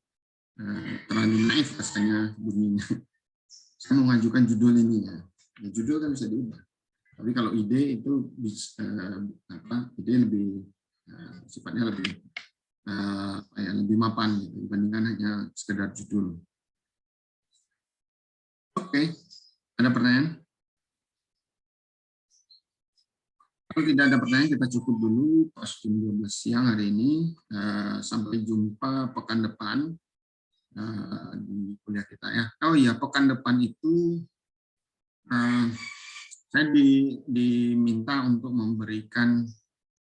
terlalu naif rasanya bunyinya. Saya mau mengajukan judul ini ya. Judul kan bisa diubah. Tapi kalau ide itu ide lebih sifatnya lebih lebih mapan gitu, dibandingkan hanya sekedar judul. Oke, ada pertanyaan? Kalau tidak ada pertanyaan, kita cukup dulu pas jam 12 siang hari ini. Sampai jumpa pekan depan di kuliah kita ya. Oh iya, pekan depan itu saya diminta untuk memberikan